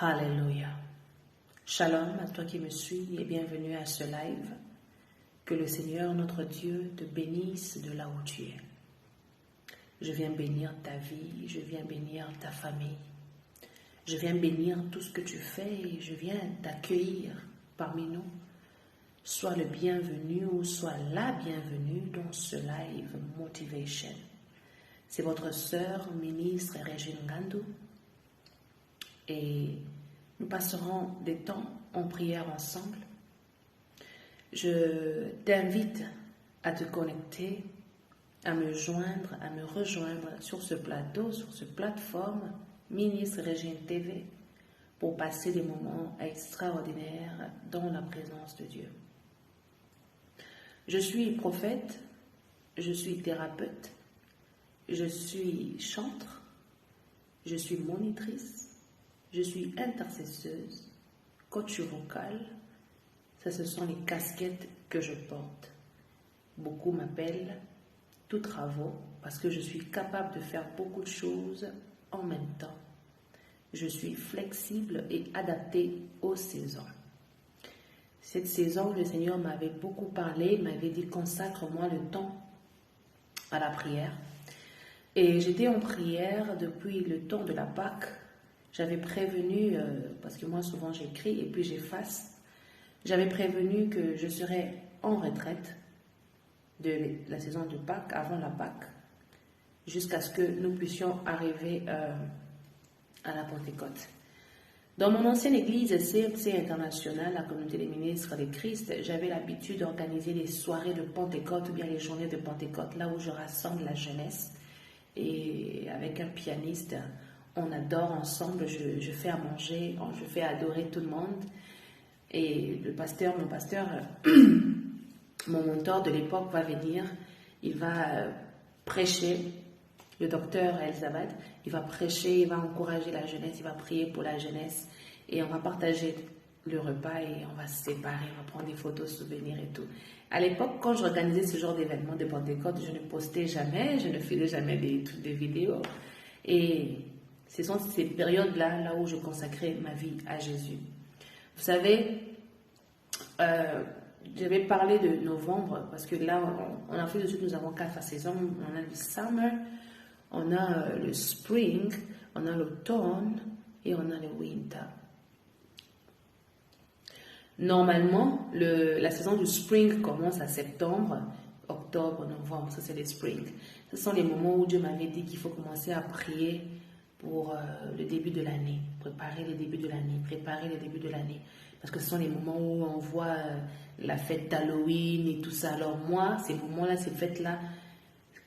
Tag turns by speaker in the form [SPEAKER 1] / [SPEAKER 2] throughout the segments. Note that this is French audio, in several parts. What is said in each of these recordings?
[SPEAKER 1] Alléluia. Shalom à toi qui me suis et bienvenue à ce live. Que le Seigneur, notre Dieu, te bénisse de là où tu es. Je viens bénir ta vie, je viens bénir ta famille. Je viens bénir tout ce que tu fais et je viens t'accueillir parmi nous. Sois le bienvenu ou sois la bienvenue dans ce live Motivation. C'est votre sœur, ministre Régine Ngandou. Et nous passerons des temps en prière ensemble. Je t'invite à te connecter, à me joindre, à me rejoindre sur ce plateau, sur cette plateforme Ministre Régine TV pour passer des moments extraordinaires dans la présence de Dieu. Je suis prophète, je suis thérapeute, je suis chantre, je suis monitrice, je suis intercesseuse, coach vocal. Ça, ce sont les casquettes que je porte. Beaucoup m'appellent tout travaux parce que je suis capable de faire beaucoup de choses en même temps. Je suis flexible et adaptée aux saisons. Cette saison, le Seigneur m'avait beaucoup parlé, m'avait dit consacre-moi le temps à la prière. Et j'étais en prière depuis le temps de la Pâque. J'avais prévenu, parce que moi souvent j'écris et puis j'efface, j'avais prévenu que je serais en retraite de la saison de Pâques, avant la Pâque, jusqu'à ce que nous puissions arriver à la Pentecôte. Dans mon ancienne église CMC International, la communauté des ministres de Christ, j'avais l'habitude d'organiser les soirées de Pentecôte ou bien les journées de Pentecôte, là où je rassemble la jeunesse et avec un pianiste, on adore ensemble, je fais à manger, je fais adorer tout le monde. Et mon pasteur, mon mentor de l'époque va venir, il va prêcher, le docteur Elisabeth, il va prêcher, il va encourager la jeunesse, il va prier pour la jeunesse et on va partager le repas et on va se séparer, on va prendre des photos, souvenirs et tout. À l'époque, quand j'organisais ce genre d'événement de Pentecôte, je ne postais jamais, je ne faisais jamais des vidéos. Et ce sont ces périodes-là là où je consacrais ma vie à Jésus. Vous savez, je vais parler de novembre parce que là, en Afrique du Sud, nous avons 4 saisons. On a le summer, on a le spring, on a l'automne et on a le winter. Normalement, la saison du spring commence à septembre, octobre, novembre, ça c'est le spring. Ce sont les moments où Dieu m'avait dit qu'il faut commencer à prier pour le début de l'année, préparer le début de l'année. Parce que ce sont les moments où on voit la fête d'Halloween et tout ça. Alors moi, ces moments-là, ces fêtes-là,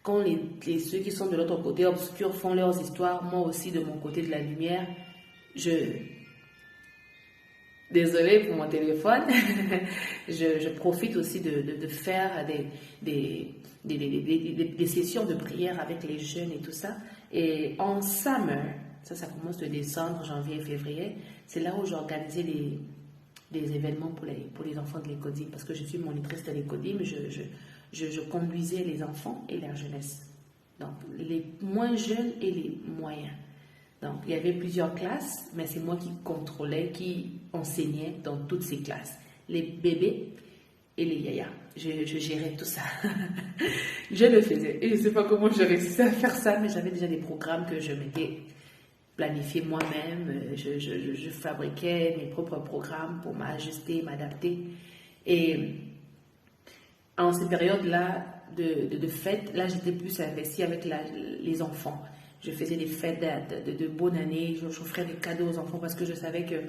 [SPEAKER 1] quand ceux qui sont de l'autre côté obscur font leurs histoires, moi aussi de mon côté de la lumière, désolée pour mon téléphone, je profite aussi de faire des sessions de prière avec les jeunes et tout ça. Et en summer, ça commence de décembre, janvier, février, c'est là où j'organisais des événements pour les enfants de l'Écodim, parce que je suis monitrice de l'Écodim, je conduisais les enfants et la jeunesse. Donc, les moins jeunes et les moyens. Donc, il y avait plusieurs classes, mais c'est moi qui contrôlais, qui enseignais dans toutes ces classes. Les bébés et les yayas. Je gérais tout ça. Je le faisais. Et je ne sais pas comment j'ai réussi à faire ça, mais j'avais déjà des programmes que je m'étais planifié moi-même. Je fabriquais mes propres programmes pour m'ajuster, m'adapter. Et en ces périodes-là de fêtes, là, j'étais plus investie avec les enfants. Je faisais des fêtes de bonne année, j'offrais des cadeaux aux enfants parce que je savais que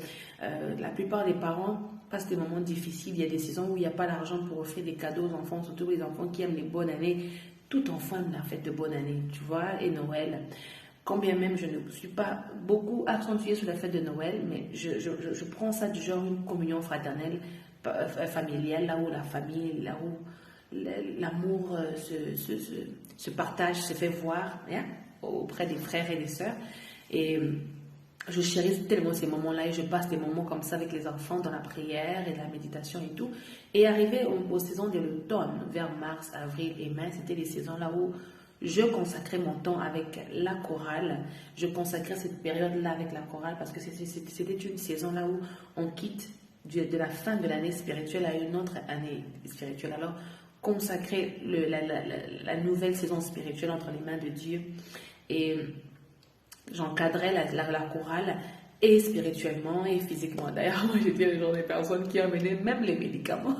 [SPEAKER 1] la plupart des parents passent des moments difficiles. Il y a des saisons où il n'y a pas d'argent pour offrir des cadeaux aux enfants, surtout les enfants qui aiment les bonnes années. Tout enfant aime la fête de bonne année, tu vois, et Noël. Quand bien même je ne suis pas beaucoup accentuée sur la fête de Noël, mais je prends ça du genre une communion fraternelle, familiale, là où la famille, là où l'amour se partage, se fait voir, hein, auprès des frères et des sœurs. Et je chéris tellement ces moments-là et je passe des moments comme ça avec les enfants dans la prière et la méditation et tout. Et arrivé aux saisons de l'automne, vers mars, avril et mai, c'était les saisons là où je consacrais mon temps avec la chorale. Je consacrais cette période-là avec la chorale parce que c'était une saison là où on quitte de la fin de l'année spirituelle à une autre année spirituelle. Alors, consacrer la nouvelle saison spirituelle entre les mains de Dieu. Et j'encadrais la chorale et spirituellement et physiquement. D'ailleurs, moi, j'étais le genre de personne qui emmenait même les médicaments.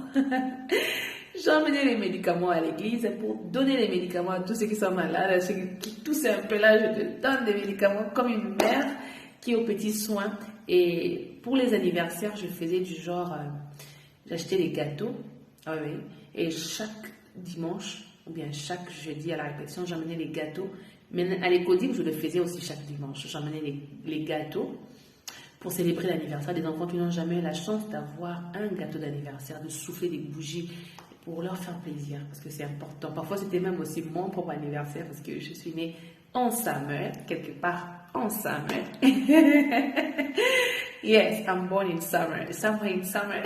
[SPEAKER 1] J'emmenais les médicaments à l'église pour donner les médicaments à tous ceux qui sont malades, ceux qui toussent un peu là, je te donne des médicaments comme une mère qui est aux petits soins. Et pour les anniversaires, je faisais du genre, j'achetais des gâteaux, ah oui, et chaque dimanche, ou bien chaque jeudi à la répétition, j'emmenais les gâteaux. Mais à l'écodime, je le faisais aussi chaque dimanche. J'emmenais les gâteaux pour célébrer l'anniversaire des enfants qui n'ont jamais eu la chance d'avoir un gâteau d'anniversaire, de souffler des bougies pour leur faire plaisir, parce que c'est important. Parfois, c'était même aussi mon propre anniversaire, parce que je suis née en summer, quelque part en summer. Yes, I'm born in summer. Somewhere in summer.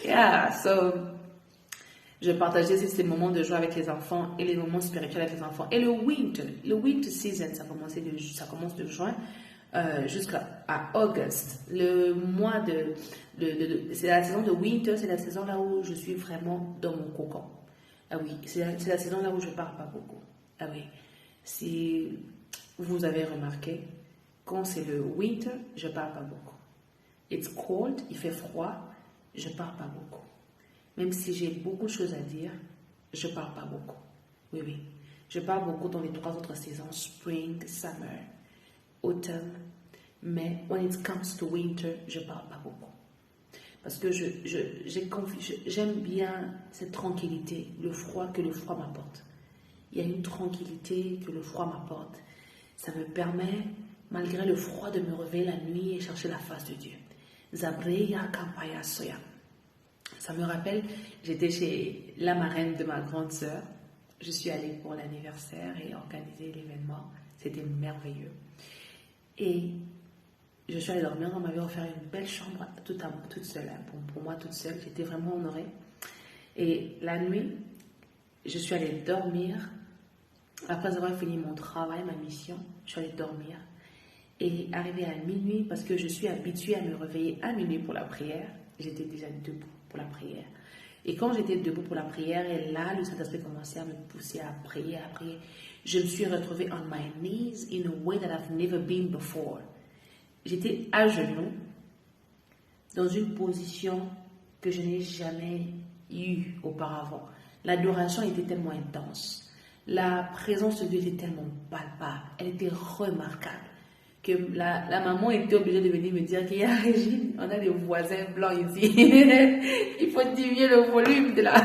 [SPEAKER 1] Yeah, so... Je partageais ces moments de joie avec les enfants et les moments spirituels avec les enfants. Et le winter season, ça commence de juin jusqu'à auguste. Le mois c'est la saison de winter, c'est la saison là où je suis vraiment dans mon cocon. Ah oui, c'est la saison là où je ne parle pas beaucoup. Ah oui, si vous avez remarqué, quand c'est le winter, je ne parle pas beaucoup. It's cold, il fait froid, je ne parle pas beaucoup. Même si j'ai beaucoup de choses à dire, je ne parle pas beaucoup. Oui, oui. Je parle beaucoup dans les 3 autres saisons, spring, summer, autumn. Mais when it comes to winter, je ne parle pas beaucoup. Parce que j'aime bien cette tranquillité, le froid que le froid m'apporte. Il y a une tranquillité que le froid m'apporte. Ça me permet, malgré le froid, de me réveiller la nuit et chercher la face de Dieu. Zabreya Kampaya Soya. Ça me rappelle, j'étais chez la marraine de ma grande sœur. Je suis allée pour l'anniversaire et organiser l'événement. C'était merveilleux. Et je suis allée dormir. On m'avait offert une belle chambre toute seule. Pour moi, toute seule. J'étais vraiment honorée. Et la nuit, je suis allée dormir. Après avoir fini mon travail, ma mission, je suis allée dormir. Et arrivée à minuit, parce que je suis habituée à me réveiller à minuit pour la prière, j'étais déjà debout pour la prière. Et quand j'étais debout pour la prière, et là, le Saint-Esprit commençait à me pousser à prier, je me suis retrouvée on my knees in a way that I've never been before. J'étais à genoux, dans une position que je n'ai jamais eue auparavant. L'adoration était tellement intense. La présence de Dieu était tellement palpable. Elle était remarquable. Que la maman était obligée de venir me dire qu'il y a Régine, on a des voisins blancs ici. Il faut diminuer le volume de la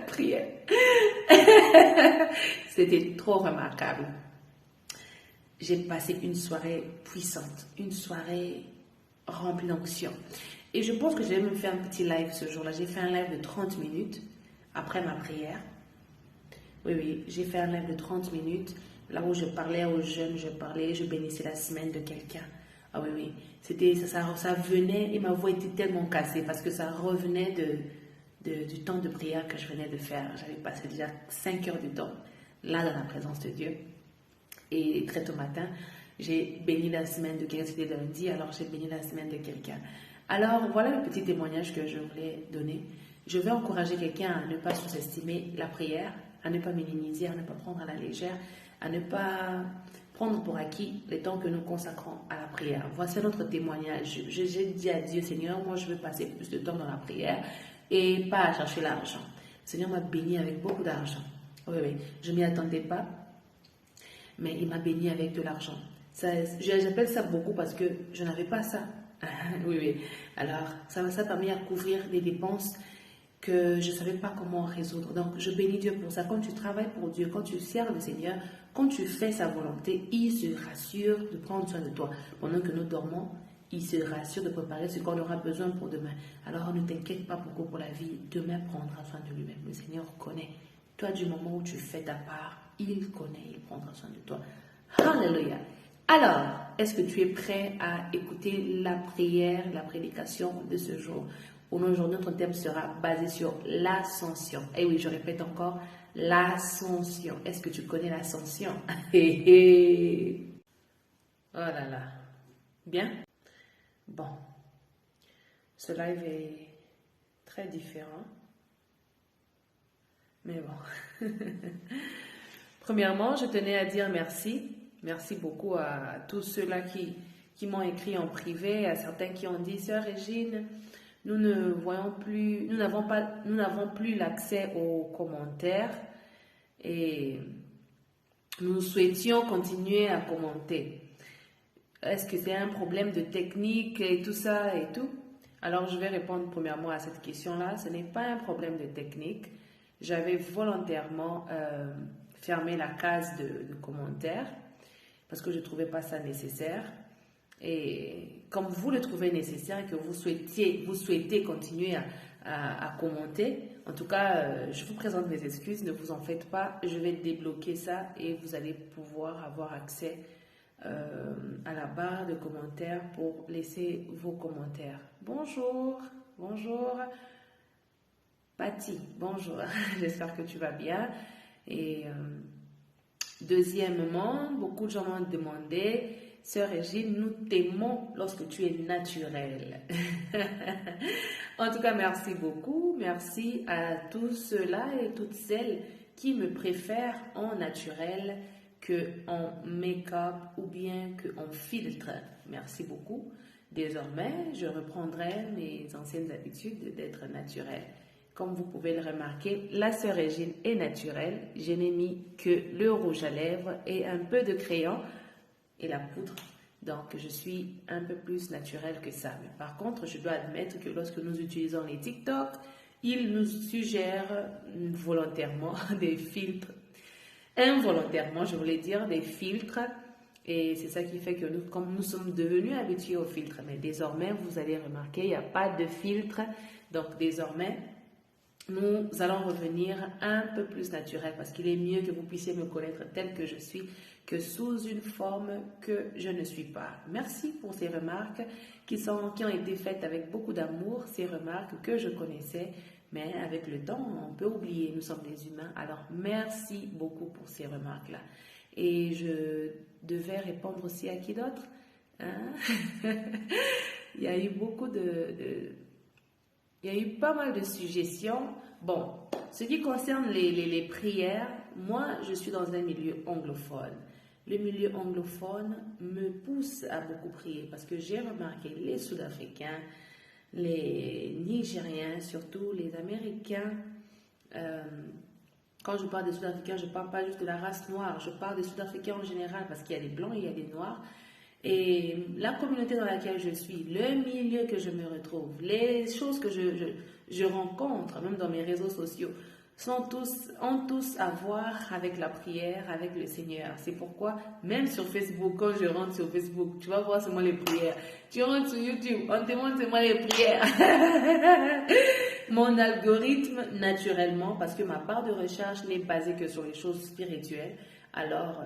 [SPEAKER 1] prière. C'était trop remarquable. J'ai passé une soirée puissante, une soirée remplie d'onction. Et je pense que je vais me faire un petit live ce jour-là. J'ai fait un live de 30 minutes après ma prière. Oui, j'ai fait un live de 30 minutes. Là où je parlais aux jeunes, je bénissais la semaine de quelqu'un. Ah oui, c'était ça venait et ma voix était tellement cassée parce que ça revenait du temps de prière que je venais de faire. J'avais passé déjà 5 heures du temps là dans la présence de Dieu. Et très tôt matin, j'ai béni la semaine de quelqu'un, c'était lundi, alors j'ai béni la semaine de quelqu'un. Alors voilà le petit témoignage que je voulais donner. Je vais encourager quelqu'un à ne pas sous-estimer la prière, à ne pas minimiser, à ne pas prendre à la légère, à ne pas prendre pour acquis le temps que nous consacrons à la prière. Voici notre témoignage. J'ai dit à Dieu, Seigneur, moi je veux passer plus de temps dans la prière et pas à chercher l'argent. Le Seigneur m'a béni avec beaucoup d'argent. Oui, je ne m'y attendais pas, mais il m'a béni avec de l'argent. J'appelle ça beaucoup parce que je n'avais pas ça. Oui. Alors, ça m'a permis à couvrir des dépenses que je ne savais pas comment résoudre. Donc, je bénis Dieu pour ça. Quand tu travailles pour Dieu, quand tu sers le Seigneur, quand tu fais sa volonté, il se rassure de prendre soin de toi. Pendant que nous dormons, il se rassure de préparer ce qu'on aura besoin pour demain. Alors, ne t'inquiète pas beaucoup pour la vie. Demain prendra soin de lui-même. Le Seigneur connaît. Toi, du moment où tu fais ta part, il connaît, il prendra soin de toi. Alléluia. Alors, est-ce que tu es prêt à écouter la prière, la prédication de ce jour? Aujourd'hui, notre thème sera basé sur l'ascension. Et oui, je répète encore, l'ascension. Est-ce que tu connais l'ascension? Oh là là. Bien? Bon. Ce live est très différent. Mais bon. Premièrement, je tenais à dire merci. Merci beaucoup à tous ceux-là qui m'ont écrit en privé, à certains qui ont dit, Sœur Régine, nous ne voyons plus, nous n'avons plus l'accès aux commentaires et nous souhaitions continuer à commenter. Est-ce que c'est un problème de technique et tout ça et tout? Alors, je vais répondre premièrement à cette question-là. Ce n'est pas un problème de technique. J'avais volontairement fermé la case de commentaires parce que je ne trouvais pas ça nécessaire. Et comme vous le trouvez nécessaire et que vous souhaitez continuer à commenter, en tout cas, je vous présente mes excuses, ne vous en faites pas. Je vais débloquer ça et vous allez pouvoir avoir accès à la barre de commentaires pour laisser vos commentaires. Bonjour, bonjour. Patty, bonjour. J'espère que tu vas bien. Et deuxièmement, beaucoup de gens m'ont demandé, Sœur Régine, nous t'aimons lorsque tu es naturelle. En tout cas, merci beaucoup. Merci à tous ceux-là et toutes celles qui me préfèrent en naturel qu'en make-up ou bien qu'en filtre. Merci beaucoup. Désormais, je reprendrai mes anciennes habitudes d'être naturelle. Comme vous pouvez le remarquer, la Sœur Régine est naturelle. Je n'ai mis que le rouge à lèvres et un peu de crayon et la poudre. Donc, je suis un peu plus naturelle que ça. Mais par contre, je dois admettre que lorsque nous utilisons les TikTok, ils nous suggèrent volontairement des filtres. Involontairement, je voulais dire, des filtres. Et c'est ça qui fait que nous, comme nous sommes devenus habitués aux filtres, mais désormais, vous allez remarquer, il n'y a pas de filtre. Donc, désormais, nous allons revenir un peu plus naturel parce qu'il est mieux que vous puissiez me connaître tel que je suis que sous une forme que je ne suis pas. Merci pour ces remarques qui ont été faites avec beaucoup d'amour, ces remarques que je connaissais, mais avec le temps, on peut oublier, nous sommes des humains. Alors, merci beaucoup pour ces remarques-là. Et je devais répondre aussi à qui d'autre? Hein? Il y a eu beaucoup il y a eu pas mal de suggestions. Bon, ce qui concerne les prières, moi, je suis dans un milieu anglophone. Le milieu anglophone me pousse à beaucoup prier parce que j'ai remarqué les Sud-Africains, les Nigériens, surtout les Américains. Quand je parle des Sud-Africains, je ne parle pas juste de la race noire, je parle des Sud-Africains en général parce qu'il y a des Blancs et il y a des Noirs. Et la communauté dans laquelle je suis, le milieu que je me retrouve, les choses que je rencontre, même dans mes réseaux sociaux, ont tous à voir avec la prière, avec le Seigneur. C'est pourquoi, même sur Facebook, quand je rentre sur Facebook, tu vas voir seulement les prières. Tu rentres sur YouTube, on te montre seulement les prières. Mon algorithme, naturellement, parce que ma part de recherche n'est basée que sur les choses spirituelles, alors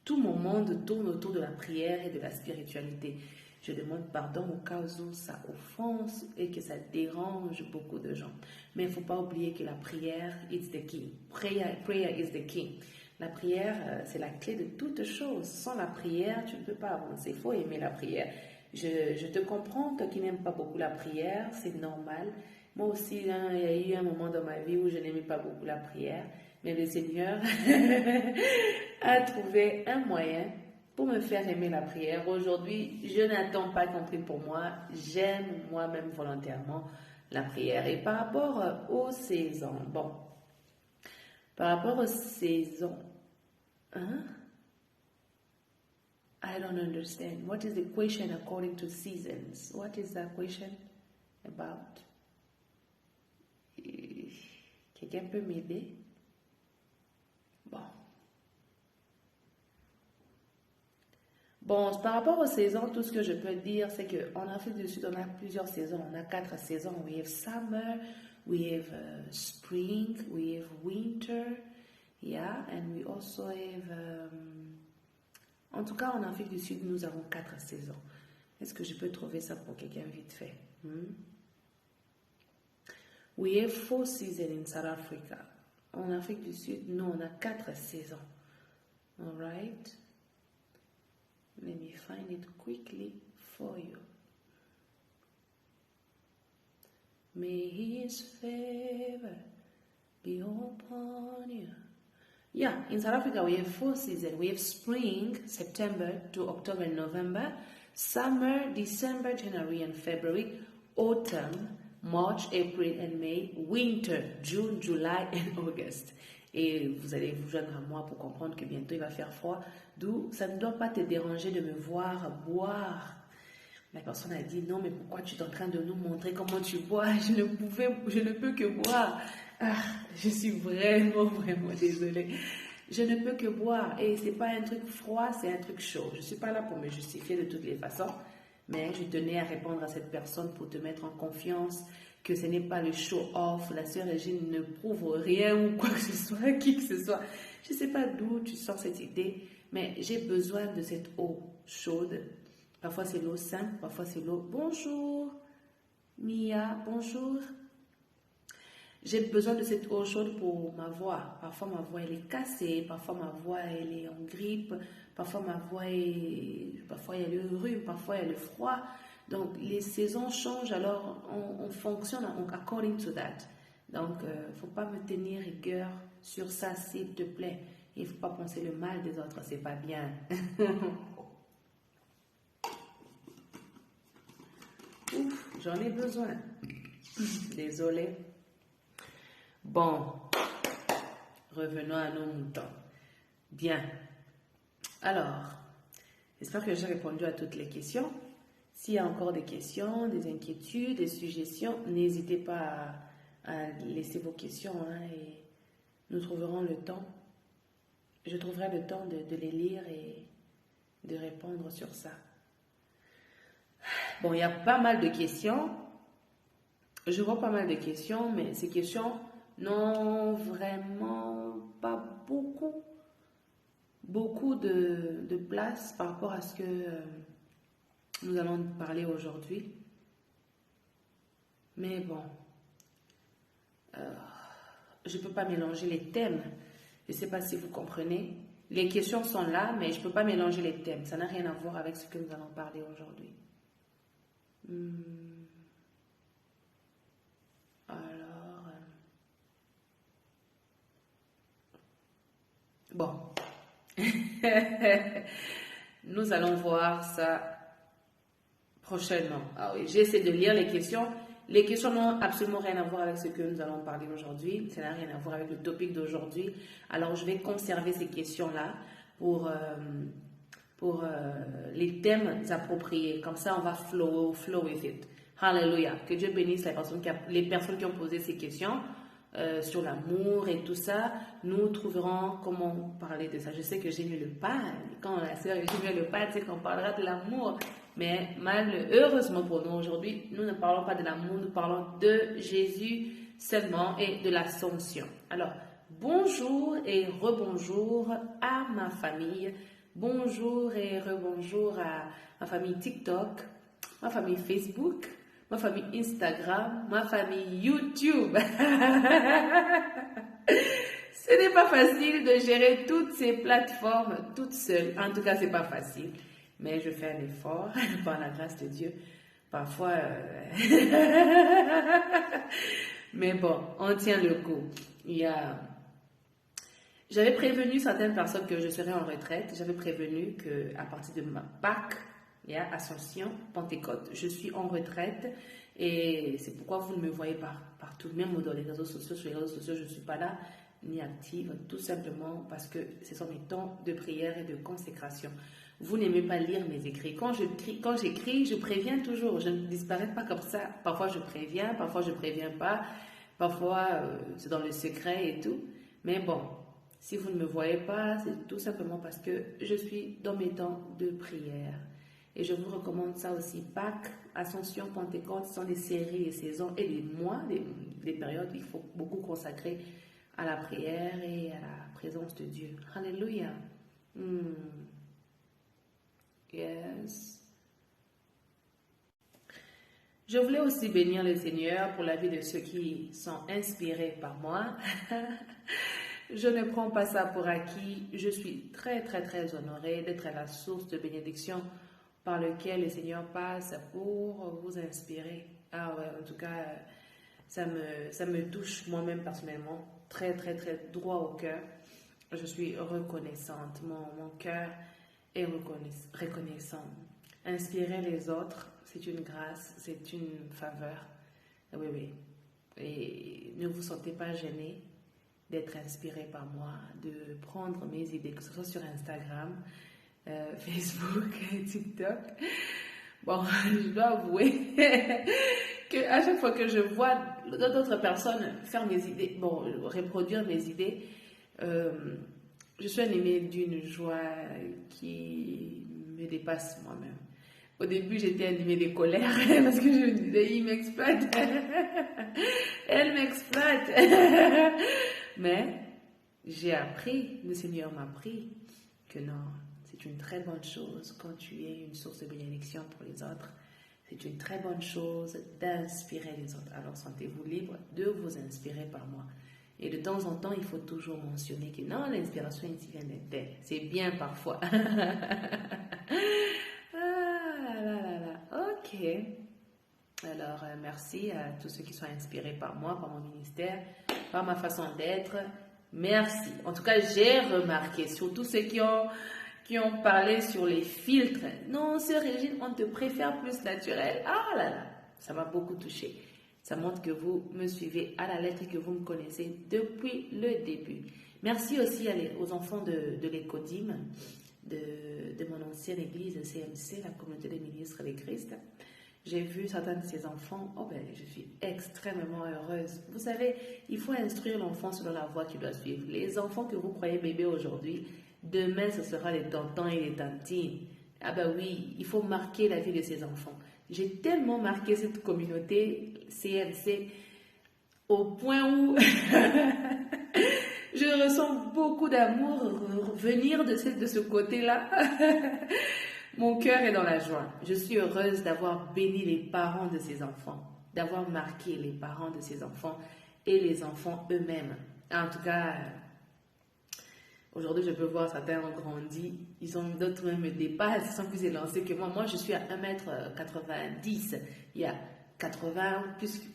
[SPEAKER 1] tout mon monde tourne autour de la prière et de la spiritualité. Je demande pardon au cas où ça offense et que ça dérange beaucoup de gens. Mais il ne faut pas oublier que la prière is the key. Prayer is the key. La prière, c'est la clé de toute chose. Sans la prière, tu ne peux pas avancer. Il faut aimer la prière. Je te comprends, toi qui n'aimes pas beaucoup la prière, c'est normal. Moi aussi, hein, il y a eu un moment dans ma vie où je n'aimais pas beaucoup la prière. Mais le Seigneur a trouvé un moyen pour me faire aimer la prière. Aujourd'hui, je n'attends pas qu'on prie pour moi. J'aime moi-même volontairement la prière. Et par rapport aux saisons, bon, par rapport aux saisons, hein? I don't understand. What is the question according to seasons? What is that question about? Quelqu'un peut m'aider? Bon. Bon, par rapport aux saisons, tout ce que je peux dire, c'est qu'en Afrique du Sud, on a plusieurs saisons. On a 4 saisons. We have summer, we have spring, we have winter, yeah, and we also have... En tout cas, en Afrique du Sud, nous avons 4 saisons. Est-ce que je peux trouver ça pour quelqu'un vite fait? We have 4 seasons in South Africa. En Afrique du Sud, nous, on a 4 saisons. All right? Let me find it quickly for you. May his favor be upon you. Yeah, in South Africa we have 4 seasons. We have spring, September to October and November, summer, December, January and February, autumn, March, April and May, winter, June, July and August. Et vous allez vous joindre à moi pour comprendre que bientôt il va faire froid. D'où ça ne doit pas te déranger de me voir boire. La personne a dit non, mais pourquoi tu es en train de nous montrer comment tu bois? Je ne peux que boire. Ah, je suis vraiment désolée. Je ne peux que boire. Et c'est pas un truc froid, c'est un truc chaud. Je suis pas là pour me justifier de toutes les façons. Mais je tenais à répondre à cette personne pour te mettre en confiance que ce n'est pas le show-off. La sœur Régine ne prouve rien ou quoi que ce soit, qui que ce soit. Je ne sais pas d'où tu sors cette idée, mais j'ai besoin de cette eau chaude. Parfois c'est l'eau simple, parfois c'est l'eau. Bonjour, Mia, bonjour. J'ai besoin de cette eau chaude pour ma voix. Parfois ma voix elle est cassée, parfois ma voix elle est en grippe, parfois ma voix parfois il y a le rhume, parfois il y a le froid. Donc les saisons changent, alors on fonctionne according to that. Donc il ne faut pas me tenir rigueur sur ça s'il te plaît. Il ne faut pas penser le mal des autres, c'est pas bien. Ouf, j'en ai besoin. Désolée. Bon, revenons à nos moutons. Bien. Alors, j'espère que j'ai répondu à toutes les questions. S'il y a encore des questions, des inquiétudes, des suggestions, n'hésitez pas à laisser vos questions et nous trouverons le temps. Je trouverai le temps de les lire et de répondre sur ça. Bon, il y a pas mal de questions. Je vois pas mal de questions, mais ces questions n'ont vraiment pas beaucoup de place par rapport à ce que nous allons parler aujourd'hui. Mais bon, je ne peux pas mélanger les thèmes. Je ne sais pas si vous comprenez. Les questions sont là, mais je ne peux pas mélanger les thèmes. Ça n'a rien à voir avec ce que nous allons parler aujourd'hui. Alors, bon, nous allons voir ça prochainement. Ah oui, j'essaie de lire les questions. Les questions n'ont absolument rien à voir avec ce que nous allons parler aujourd'hui. Ça n'a rien à voir avec le topic d'aujourd'hui. Alors, je vais conserver ces questions-là pour les thèmes appropriés. Comme ça, on va flow with it. Hallelujah. Que Dieu bénisse les personnes qui ont posé ces questions sur l'amour et tout ça. Nous trouverons comment parler de ça. Je sais que j'ai mis le pas. Quand la sœur j'ai mis le pas, c'est qu'on parlera de l'amour. Mais malheureusement pour nous aujourd'hui, nous ne parlons pas de l'amour, nous parlons de Jésus seulement et de l'Assomption. Alors, bonjour et rebonjour à ma famille. Bonjour et rebonjour à ma famille TikTok, ma famille Facebook, ma famille Instagram, ma famille YouTube. Ce n'est pas facile de gérer toutes ces plateformes toute seule. En tout cas, ce n'est pas facile. Mais je fais un effort par la grâce de Dieu. Parfois, mais bon, on tient le coup. J'avais prévenu certaines personnes que je serais en retraite. J'avais prévenu qu'à partir de ma Pâques, Ascension, Pentecôte, je suis en retraite. Et c'est pourquoi vous ne me voyez pas partout, même dans les réseaux sociaux. Sur les réseaux sociaux, je ne suis pas là, ni active, tout simplement parce que ce sont mes temps de prière et de consécration. Vous n'aimez pas lire mes écrits. Quand j'écris, je préviens toujours. Je ne disparais pas comme ça. Parfois, je préviens, parfois, je ne préviens pas. Parfois, c'est dans le secret et tout. Mais bon, si vous ne me voyez pas, c'est tout simplement parce que je suis dans mes temps de prière. Et je vous recommande ça aussi. Pâques, Ascension, Pentecôte, ce sont des séries, des saisons et des mois, des périodes où il faut beaucoup consacrer à la prière et à la présence de Dieu. Alléluia. Yes. Je voulais aussi bénir le Seigneur pour la vie de ceux qui sont inspirés par moi. Je ne prends pas ça pour acquis. Je suis très, très, très honorée d'être à la source de bénédiction par lequel le Seigneur passe pour vous inspirer. Ah ouais, en tout cas, ça me touche moi-même personnellement, très, très, très droit au cœur. Je suis reconnaissante. Mon cœur est reconnaissant. Inspirer les autres, c'est une grâce, c'est une faveur. Oui, oui. Et ne vous sentez pas gêné d'être inspiré par moi, de prendre mes idées, que ce soit sur Instagram, Facebook, TikTok. Bon, je dois avouer que à chaque fois que je vois d'autres personnes faire mes idées, bon, reproduire mes idées, je suis animée d'une joie qui me dépasse moi-même. Au début, j'étais animée de colère parce que je me disais, il m'exploite. Elle m'exploite. Mais j'ai appris, le Seigneur m'a appris que non, c'est une très bonne chose quand tu es une source de bénédiction pour les autres. C'est une très bonne chose d'inspirer les autres. Alors sentez-vous libre de vous inspirer par moi. Et de temps en temps, il faut toujours mentionner que non, l'inspiration ici vient d'elle. C'est bien parfois. Ok. Alors, merci à tous ceux qui sont inspirés par moi, par mon ministère, par ma façon d'être. Merci. En tout cas, j'ai remarqué, surtout ceux qui ont parlé sur les filtres. Non, ce régime, on te préfère plus naturel. Ah là là, ça m'a beaucoup touché. Ça montre que vous me suivez à la lettre et que vous me connaissez depuis le début. Merci aussi aux enfants de l'Écodim, de mon ancienne église CMC, la communauté des ministres de Christ. J'ai vu certains de ces enfants, oh ben, je suis extrêmement heureuse. Vous savez, il faut instruire l'enfant selon la voie qu'il doit suivre. Les enfants que vous croyez bébés aujourd'hui, demain ce sera les tontons et les tantines. Ah ben oui, il faut marquer la vie de ces enfants. J'ai tellement marqué cette communauté CMC au point où je ressens beaucoup d'amour venir de ce côté-là. Mon cœur est dans la joie. Je suis heureuse d'avoir béni les parents de ces enfants, d'avoir marqué les parents de ces enfants et les enfants eux-mêmes. En tout cas, aujourd'hui, je peux voir certains ont grandi. Ils ont d'autres même me dépassent, ils sont plus élancés que moi. Moi, je suis à 1m90. Il y a 80,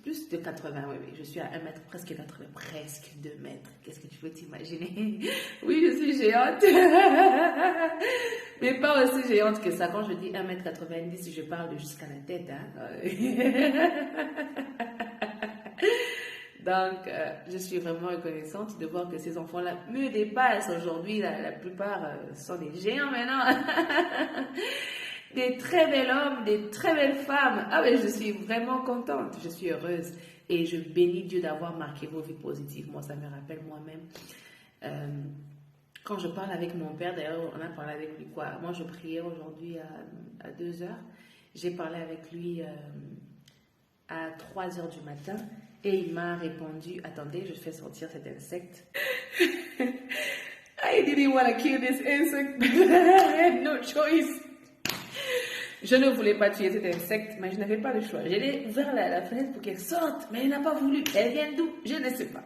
[SPEAKER 1] plus de 80, oui, oui. Je suis à 1m, presque 80, presque 2 mètres. Qu'est-ce que tu peux t'imaginer? Oui, je suis géante. Mais pas aussi géante que ça. Quand je dis 1m90, je parle de jusqu'à la tête. Donc, je suis vraiment reconnaissante de voir que ces enfants-là me dépassent aujourd'hui. La plupart sont des géants maintenant. Des très bel hommes, des très belles femmes. Ah mais je suis vraiment contente, je suis heureuse. Et je bénis Dieu d'avoir marqué vos vies positivement. Ça me rappelle moi-même. Quand je parle avec mon père, d'ailleurs, on a parlé avec lui quoi. Moi, je priais aujourd'hui à 2 heures. J'ai parlé avec lui à 3 heures du matin. Et il m'a répondu, attendez, je fais sortir cet insecte. I didn't want to kill this insect, but I had no choice. Je ne voulais pas tuer cet insecte, mais je n'avais pas le choix. J'ai ouvert la fenêtre pour qu'elle sorte, mais elle n'a pas voulu. Elle vient d'où? Je ne sais pas.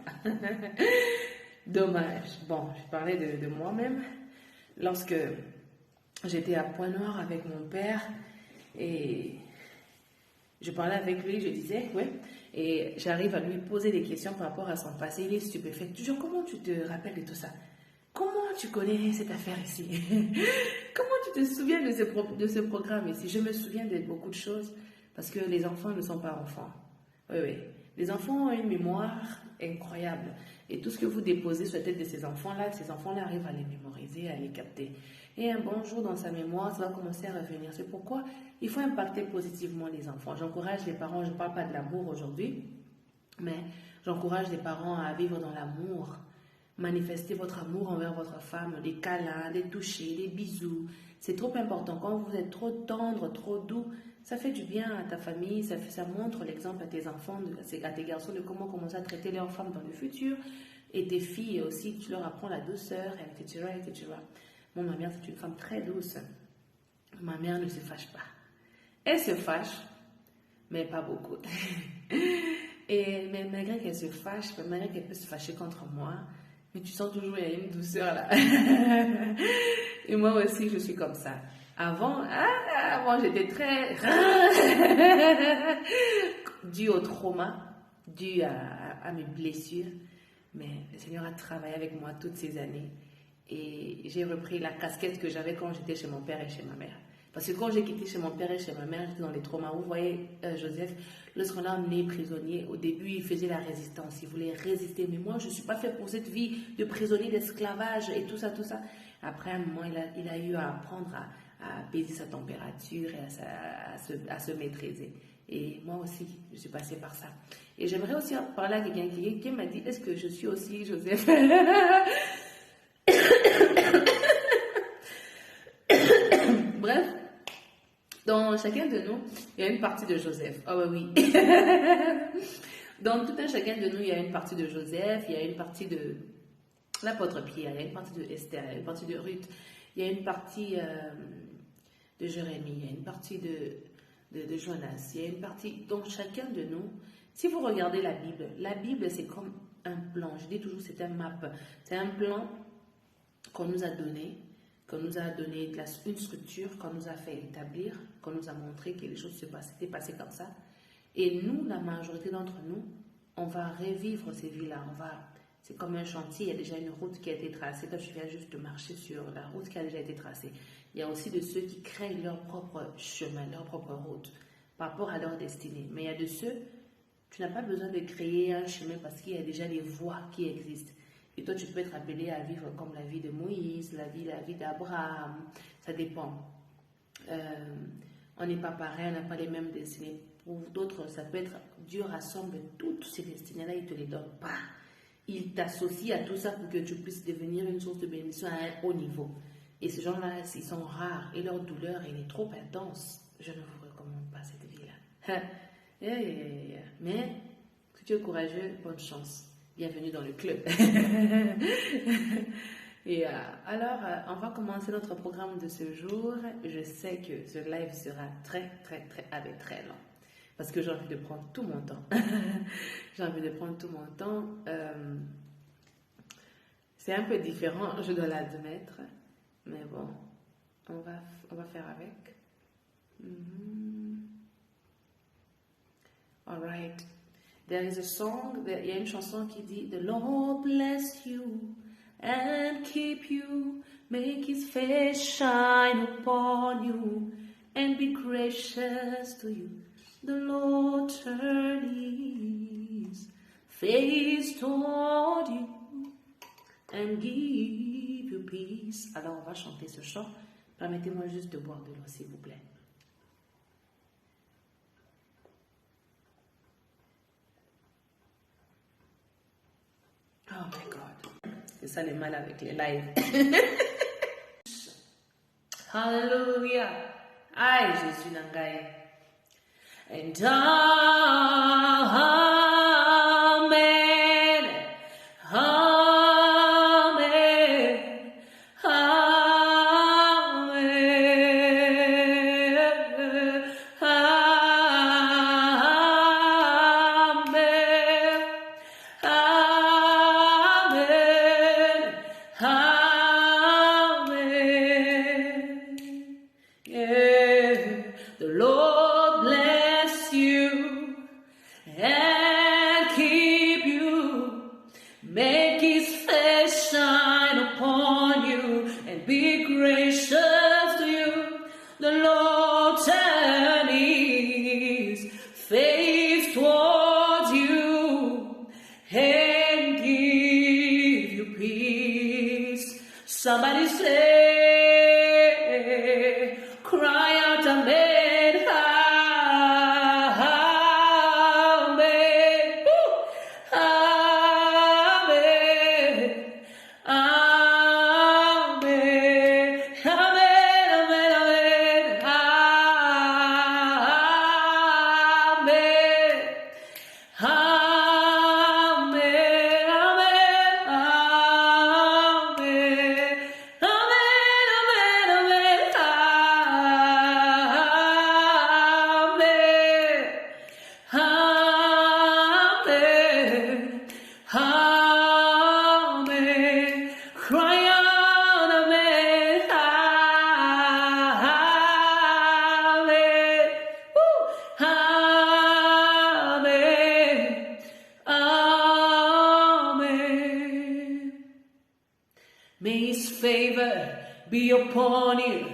[SPEAKER 1] Dommage. Bon, je parlais de moi-même. Lorsque j'étais à Pointe-Noire avec mon père, et je parlais avec lui, je disais, ouais, et j'arrive à lui poser des questions par rapport à son passé. Il est stupéfait. Toujours, comment tu te rappelles de tout ça? Comment tu connais cette affaire ici? Comment tu te souviens de ce programme ici? Je me souviens de beaucoup de choses parce que les enfants ne sont pas enfants. Oui, oui. Les enfants ont une mémoire incroyable. Et tout ce que vous déposez sur la tête de ces enfants-là arrivent à les mémoriser, à les capter. Et un bon jour dans sa mémoire, ça va commencer à revenir. C'est pourquoi il faut impacter positivement les enfants. J'encourage les parents, je ne parle pas de l'amour aujourd'hui, mais j'encourage les parents à vivre dans l'amour. Manifestez votre amour envers votre femme, des câlins, des touchés, des bisous. C'est trop important. Quand vous êtes trop tendre, trop doux, ça fait du bien à ta famille, ça montre l'exemple à tes enfants, à tes garçons de comment commencer à traiter leurs femmes dans le futur. Et tes filles aussi, tu leur apprends la douceur, etc., etc. Bon, ma mère, c'est une femme très douce. Ma mère ne se fâche pas. Elle se fâche, mais pas beaucoup. Mais malgré qu'elle se fâche, malgré qu'elle peut se fâcher contre moi, mais tu sens toujours, il y a une douceur là. Et moi aussi, je suis comme ça. Avant j'étais très... dû au trauma, dû à mes blessures. Mais le Seigneur a travaillé avec moi toutes ces années. Et j'ai repris la casquette que j'avais quand j'étais chez mon père et chez ma mère. Parce que quand j'ai quitté chez mon père et chez ma mère, j'étais dans les traumas. Vous voyez, Joseph, lorsqu'on l'a emmené prisonnier, au début, il faisait la résistance. Il voulait résister. Mais moi, je ne suis pas fait pour cette vie de prisonnier, d'esclavage et tout ça, tout ça. Après, à un moment, il a eu à apprendre à apaiser sa température et à se maîtriser. Et moi aussi, je suis passée par ça. Et j'aimerais aussi parler à quelqu'un qui m'a dit, est-ce que je suis aussi Joseph? Bref, dans chacun de nous, il y a une partie de Joseph. Oh bah oui. Dans tout un chacun de nous, il y a une partie de Joseph, il y a une partie de l'apôtre Pierre, il y a une partie de Esther, il y a une partie de Ruth, il y a une partie de Jérémie, il y a une partie de Jonas, il y a une partie. Donc chacun de nous, si vous regardez la Bible c'est comme un plan. Je dis toujours c'est un map. C'est un plan qu'on nous a donné, une structure, qu'on nous a fait établir, qu'on nous a montré que les choses s'étaient passées comme ça. Et nous, la majorité d'entre nous, on va revivre ces vies-là. C'est comme un chantier, il y a déjà une route qui a été tracée. Toi, tu viens juste de marcher sur la route qui a déjà été tracée. Il y a aussi de ceux qui créent leur propre chemin, leur propre route, par rapport à leur destinée. Mais il y a de ceux, tu n'as pas besoin de créer un chemin parce qu'il y a déjà des voies qui existent. Et toi, tu peux être appelé à vivre comme la vie de Moïse, la vie d'Abraham. Ça dépend. On n'est pas pareil, on n'a pas les mêmes destinées. Pour d'autres, ça peut être Dieu rassemble toutes ces destinées-là, il ne te les donne pas. Il t'associe à tout ça pour que tu puisses devenir une source de bénédiction à un haut niveau. Et ces gens-là, ils sont rares et leur douleur, elle est trop intense. Je ne vous recommande pas cette vie-là. Mais, si tu es courageux, bonne chance. Bienvenue dans le club. Et alors, on va commencer notre programme de ce jour. Je sais que ce live sera très long. Parce que j'ai envie de prendre tout mon temps. C'est un peu différent, je dois l'admettre. Mais bon, on va faire avec. All right. There is a song, il y a une chanson qui dit The Lord bless you and keep you, make his face shine upon you and be gracious to you. The Lord turn his face toward you and give you peace. Alors on va chanter ce chant. Permettez-moi juste de boire de l'eau, s'il vous plaît. Oh my God. C'est ça les mal avec les lives. Hallelujah. Aïe, Jésus Nangaï. And amen. Amen. Amen. Amen. Amen. Yeah. The Lord bless you and keep you. Make his face shine upon you and be gracious to you. The Lord turn his face towards you and give you peace. Somebody say, cry out, amen. Amen. Woo. Amen. Amen. Amen. Amen. Amen. Amen. Amen. Amen. Amen. Amen. Amen. favor be upon you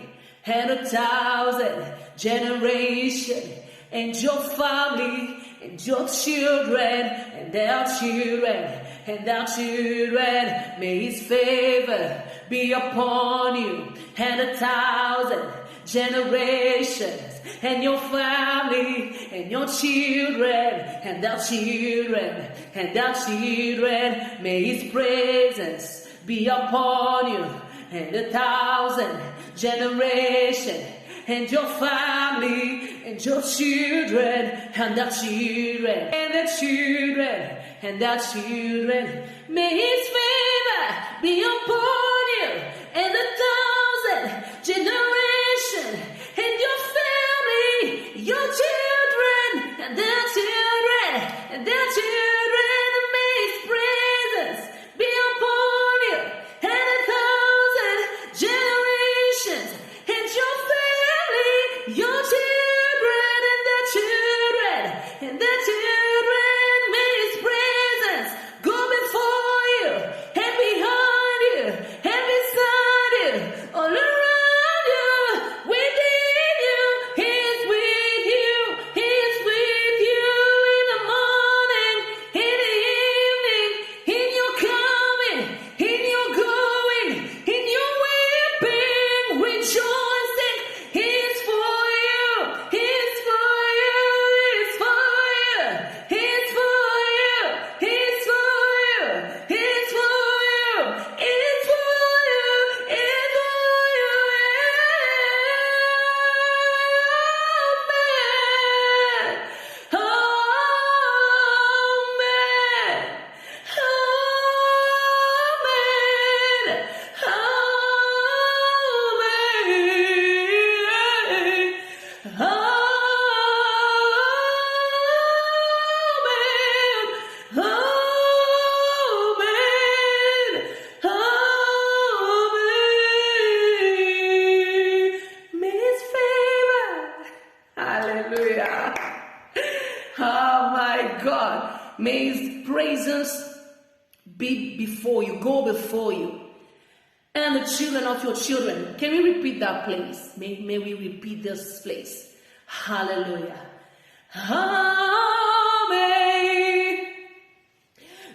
[SPEAKER 1] and 1,000 generations and your family and your children and their children and our children. May his favor be upon you and 1,000 generations and your family and your children and our children and our children. May his presence be upon you and 1,000 generations and your family and your children and our children and the children and our children. May his favor be upon you and 1,000 generations and your family, your children and their children and their children. May his presence be upon you and 1,000 generations and your family, your children and their children and their children. May his presence go before you and behind you and beside you, all around you, within you. He is with you. He is with you in the morning, in the evening, in your coming, in your going, in your weeping, rejoicing. He is for you. He is for you. He is for you. He is for you. He is for you. He is for you. He is for you. He is for you. Amen. Amen. Amen. May his favor. Hallelujah. Oh my God. May his presence be before you, go before you. And the children of your children. Can we repeat that place? May we repeat this place. Hallelujah. Amen.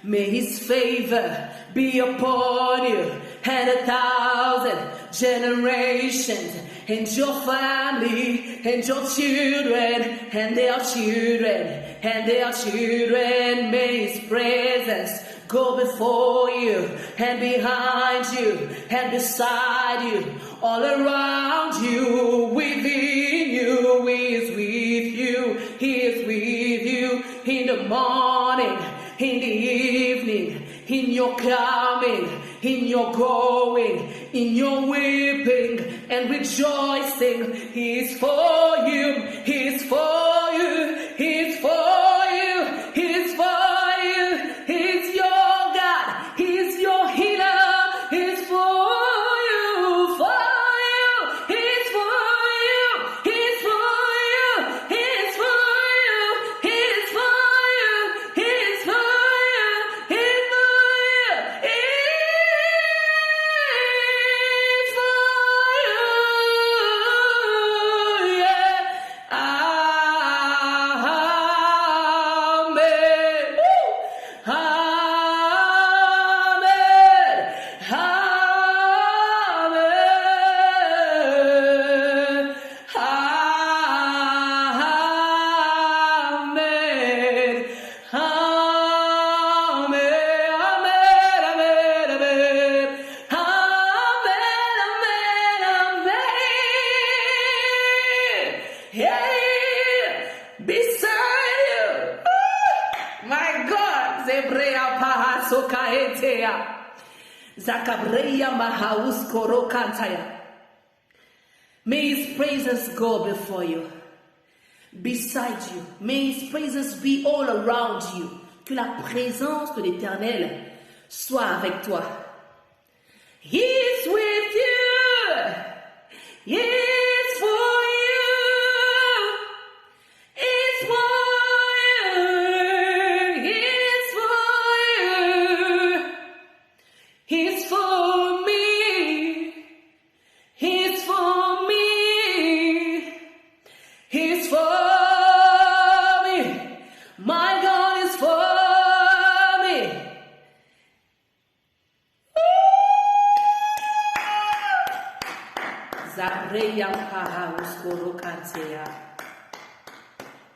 [SPEAKER 1] May his favor be upon you and 1,000 generations and your family and your children and their children and their children. May his presence go before you and behind you and beside you, all around you, within you. He is with you. He is with you in the morning, in the evening, in your coming, in your going, in your weeping and rejoicing. He is for you. He is for you. He is for you. He is for you. He is your God. He is your healer. He is for you. For you. He is for you. He is for you. He is for you. He is for you. He is for you. He is for you. He is for you. Yeah. Amen. Woo. Amen. Amen. Amen. Amen. Amen. Amen. Amen. Amen. Amen. Yeah. Beside you. My God. Zebrea pahasoka etea. Zakabreya mahaus korokantaya. May his presence go before you, beside you. May his presence be all around you. Que la présence de l'Éternel soit avec toi. He is with you. He is for you. He is for you. He is for you. He is for me. Zabreya Pahauskorokatseya.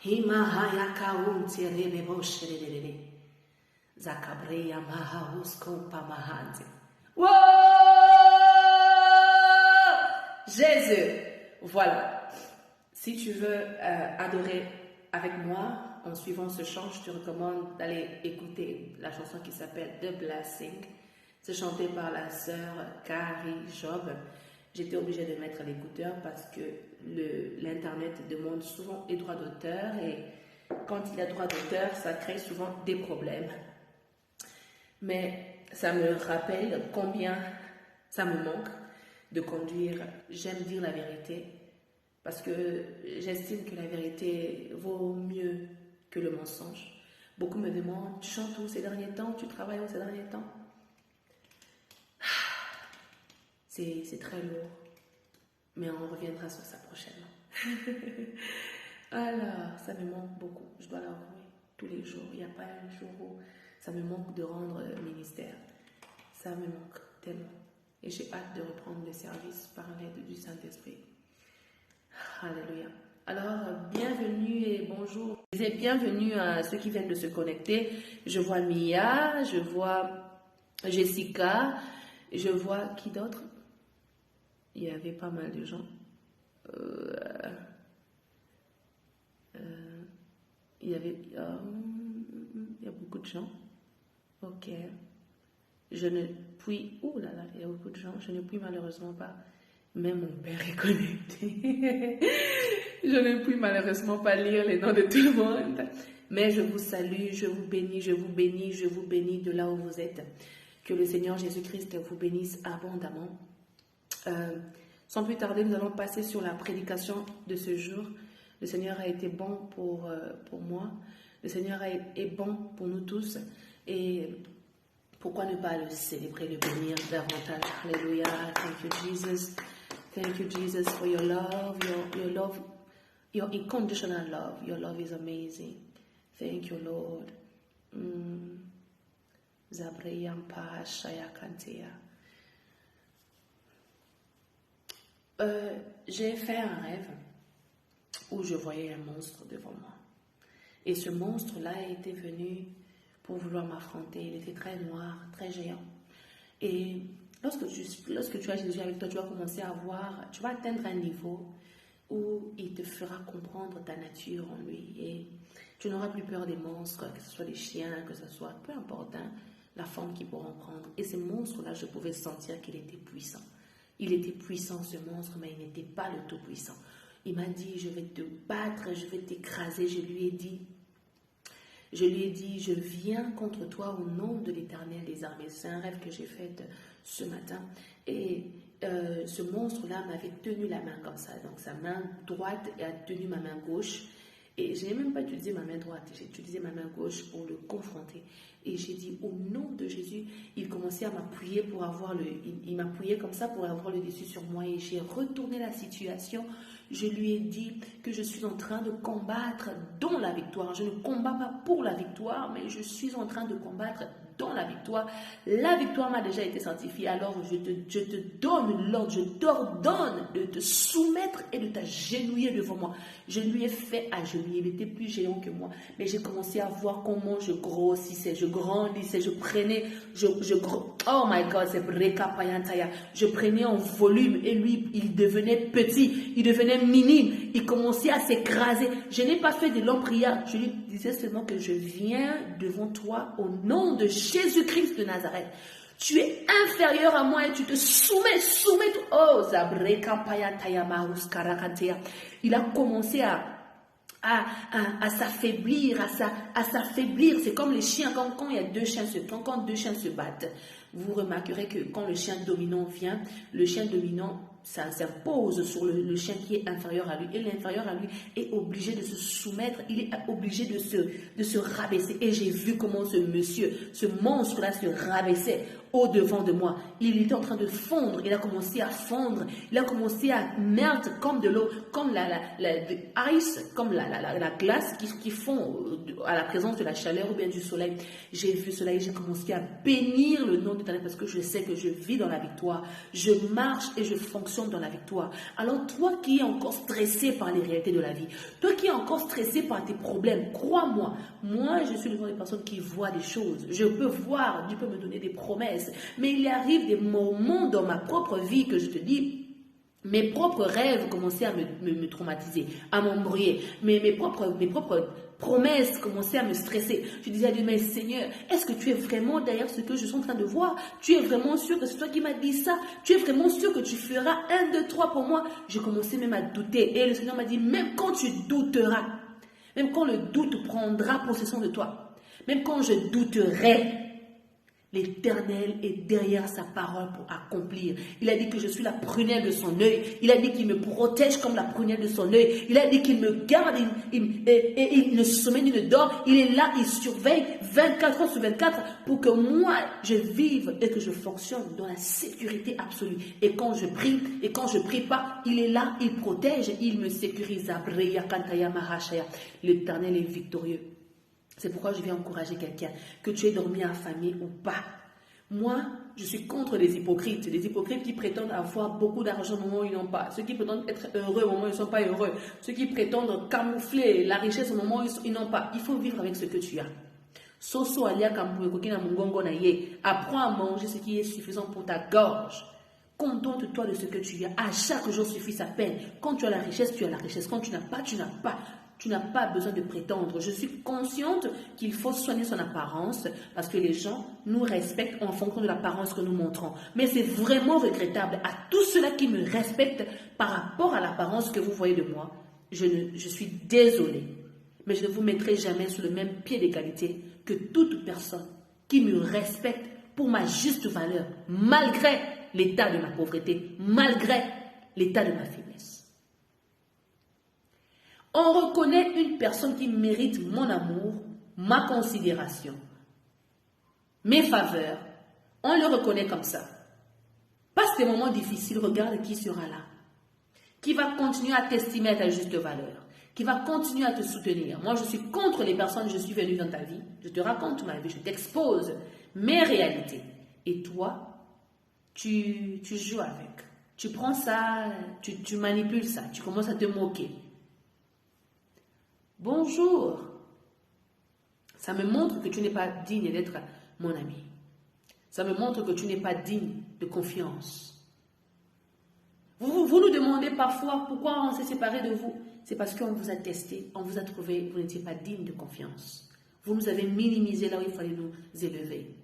[SPEAKER 1] Himahaya Kaunti Rebebosherere. Zakabreya Mahausko Pamahanze. Wow! Jésus! Voilà. Si tu veux adorer avec moi, en suivant ce chant, je te recommande d'aller écouter la chanson qui s'appelle The Blessing. C'est chanté par la sœur Carrie Job. J'étais obligée de mettre l'écouteur parce que l'Internet demande souvent les droits d'auteur et quand il y a droit d'auteur, ça crée souvent des problèmes. Mais ça me rappelle combien ça me manque de conduire. J'aime dire la vérité parce que j'estime que la vérité vaut mieux que le mensonge. Beaucoup me demandent, tu chantes où ces derniers temps? Tu travailles où ces derniers temps? C'est très lourd, mais on reviendra sur ça prochainement. Alors, ça me manque beaucoup, je dois l'avouer, tous les jours. Il n'y a pas un jour où ça me manque de rendre ministère. Ça me manque tellement. Et j'ai hâte de reprendre le service par l'aide du Saint-Esprit. Alléluia. Alors, bienvenue et bonjour. Je disais bienvenue à ceux qui viennent de se connecter. Je vois Mia, je vois Jessica, je vois qui d'autre? Il y avait pas mal de gens. Il y a beaucoup de gens. Ok. Je ne puis... Oh là là, il y a beaucoup de gens. Je ne puis malheureusement pas... Même mon père est connecté. Je ne puis malheureusement pas lire les noms de tout le monde. Mais je vous salue, je vous bénis, je vous bénis, je vous bénis de là où vous êtes. Que le Seigneur Jésus-Christ vous bénisse abondamment. Sans plus tarder, nous allons passer sur la prédication de ce jour. Le Seigneur a été bon pour moi. Le Seigneur est bon pour nous tous. Et pourquoi ne pas le célébrer, le bénir davantage? Alléluia. Thank you, Jesus. Thank you, Jesus, for your love, your love, your unconditional love. Your love is amazing. Thank you, Lord. Zabreyampa Shayakantea. J'ai fait un rêve où je voyais un monstre devant moi. Et ce monstre-là était venu pour vouloir m'affronter. Il était très noir, très géant. Et lorsque tu as Jésus avec toi, tu vas commencer à voir, tu vas atteindre un niveau où il te fera comprendre ta nature en lui. Et tu n'auras plus peur des monstres, que ce soit des chiens, que ce soit, peu importe, hein, la forme qu'ils pourront prendre. Et ce monstre-là, je pouvais sentir qu'il était puissant. Il était puissant, ce monstre, mais il n'était pas le tout-puissant. Il m'a dit, je vais te battre, je vais t'écraser. Je lui ai dit, je viens contre toi au nom de l'Éternel des armées. C'est un rêve que j'ai fait ce matin. Et ce monstre-là m'avait tenu la main comme ça. Donc sa main droite a tenu ma main gauche. Et je n'ai même pas utilisé ma main droite, j'ai utilisé ma main gauche pour le confronter. Et j'ai dit, au nom de Jésus, il commençait à m'appuyer pour avoir il m'appuyait comme ça pour avoir le dessus sur moi. Et j'ai retourné la situation. Je lui ai dit que je suis en train de combattre dans la victoire. Je ne combats pas pour la victoire, mais je suis en train de combattre dans la victoire. La victoire m'a déjà été certifiée. Alors je te donne l'ordre, je t'ordonne de te soumettre et de t'agenouiller devant moi. Je lui ai fait agenouiller. Il était plus géant que moi. Mais j'ai commencé à voir comment je grossissais, je grandissais, je prenais, oh my God, c'est Breka Payantaya. Je prenais en volume et lui, il devenait petit, il devenait minime, il commençait à s'écraser. Je n'ai pas fait de longues prières. Je lui disais seulement que je viens devant toi au nom de Jésus-Christ de Nazareth. Tu es inférieur à moi et tu te soumets. Oh, Zabreka Payantaya Mahus Karakatea. Il a commencé à s'affaiblir, à s'affaiblir. C'est comme les chiens, quand il y a deux chiens quand deux chiens se battent. Vous remarquerez que quand le chien dominant vient, le chien dominant s'impose sur le chien qui est inférieur à lui. Et l'inférieur à lui est obligé de se soumettre, il est obligé de se rabaisser. Et j'ai vu comment ce monstre-là se rabaissait au-devant de moi. Il était en train de fondre, il a commencé à fondre, il a commencé à merdre comme de l'eau, comme ice, comme la glace qui fond à la présence de la chaleur ou bien du soleil. J'ai vu cela et j'ai commencé à bénir le nom de l'Éternel parce que je sais que je vis dans la victoire. Je marche et je fonctionne dans la victoire. Alors toi qui es encore stressé par les réalités de la vie, toi qui es encore stressé par tes problèmes, crois-moi, moi je suis le genre de personne qui voit des choses. Je peux voir, Dieu peut me donner des promesses, mais il arrive des moments dans ma propre vie que je te dis, mes propres rêves commençaient à me traumatiser, à m'embrouiller. Mes propres promesses commençaient à me stresser. Je disais à Dieu, mais Seigneur, est-ce que tu es vraiment derrière ce que je suis en train de voir? Tu es vraiment sûr que c'est toi qui m'as dit ça? Tu es vraiment sûr que tu feras 1, 2, 3 pour moi? Je commençais même à douter. Et le Seigneur m'a dit, même quand tu douteras, même quand le doute prendra possession de toi, même quand je douterai, l'Éternel est derrière sa parole pour accomplir. Il a dit que je suis la prunelle de son œil. Il a dit qu'il me protège comme la prunelle de son œil. Il a dit qu'il me garde et il ne sommeille ni ne dort. Il est là, il surveille 24 heures sur 24 pour que moi, je vive et que je fonctionne dans la sécurité absolue. Et quand je prie et quand je prie pas, il est là, il protège, il me sécurise. L'Éternel est victorieux. C'est pourquoi je viens encourager quelqu'un, que tu aies dormi affamé ou pas. Moi, je suis contre les hypocrites qui prétendent avoir beaucoup d'argent au moment où ils n'ont pas, ceux qui prétendent être heureux au moment où ils ne sont pas heureux, ceux qui prétendent camoufler la richesse au moment où ils n'ont pas. Il faut vivre avec ce que tu as. Soso alia kampuekokina mungongo na ye. Apprends à manger ce qui est suffisant pour ta gorge. Contente-toi de ce que tu as. À chaque jour suffit sa peine. Quand tu as la richesse, tu as la richesse. Quand tu n'as pas, tu n'as pas. Tu n'as pas besoin de prétendre. Je suis consciente qu'il faut soigner son apparence parce que les gens nous respectent en fonction de l'apparence que nous montrons. Mais c'est vraiment regrettable. À tous ceux-là qui me respectent par rapport à l'apparence que vous voyez de moi, je suis désolée. Mais je ne vous mettrai jamais sur le même pied d'égalité que toute personne qui me respecte pour ma juste valeur, malgré l'état de ma pauvreté, malgré l'état de ma faiblesse. On reconnaît une personne qui mérite mon amour, ma considération, mes faveurs. On le reconnaît comme ça. Passe des moments difficiles, regarde qui sera là. Qui va continuer à t'estimer à ta juste valeur. Qui va continuer à te soutenir. Moi, je suis contre les personnes, je suis venue dans ta vie. Je te raconte ma vie, je t'expose mes réalités. Et toi, tu joues avec. Tu prends ça, tu manipules ça, tu commences à te moquer. Bonjour. Ça me montre que tu n'es pas digne d'être mon ami. Ça me montre que tu n'es pas digne de confiance. Vous nous demandez parfois pourquoi on s'est séparé de vous. C'est parce qu'on vous a testé, on vous a trouvé, vous n'étiez pas digne de confiance. Vous nous avez minimisé là où il fallait nous élever.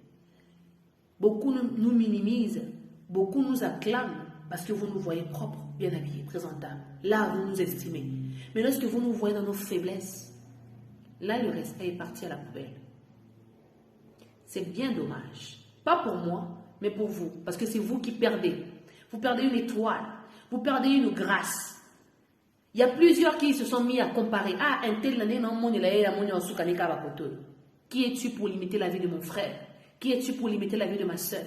[SPEAKER 1] Beaucoup nous minimisent, beaucoup nous acclament parce que vous nous voyez propres, bien habillés, présentables. Là, vous nous estimez. Mais lorsque vous nous voyez dans nos faiblesses, là, le respect est parti à la poubelle. C'est bien dommage. Pas pour moi, mais pour vous. Parce que c'est vous qui perdez. Vous perdez une étoile. Vous perdez une grâce. Il y a plusieurs qui se sont mis à comparer. Ah, un tel l'année, non, mon qui es-tu pour limiter la vie de mon frère? Qui es-tu pour limiter la vie de ma soeur?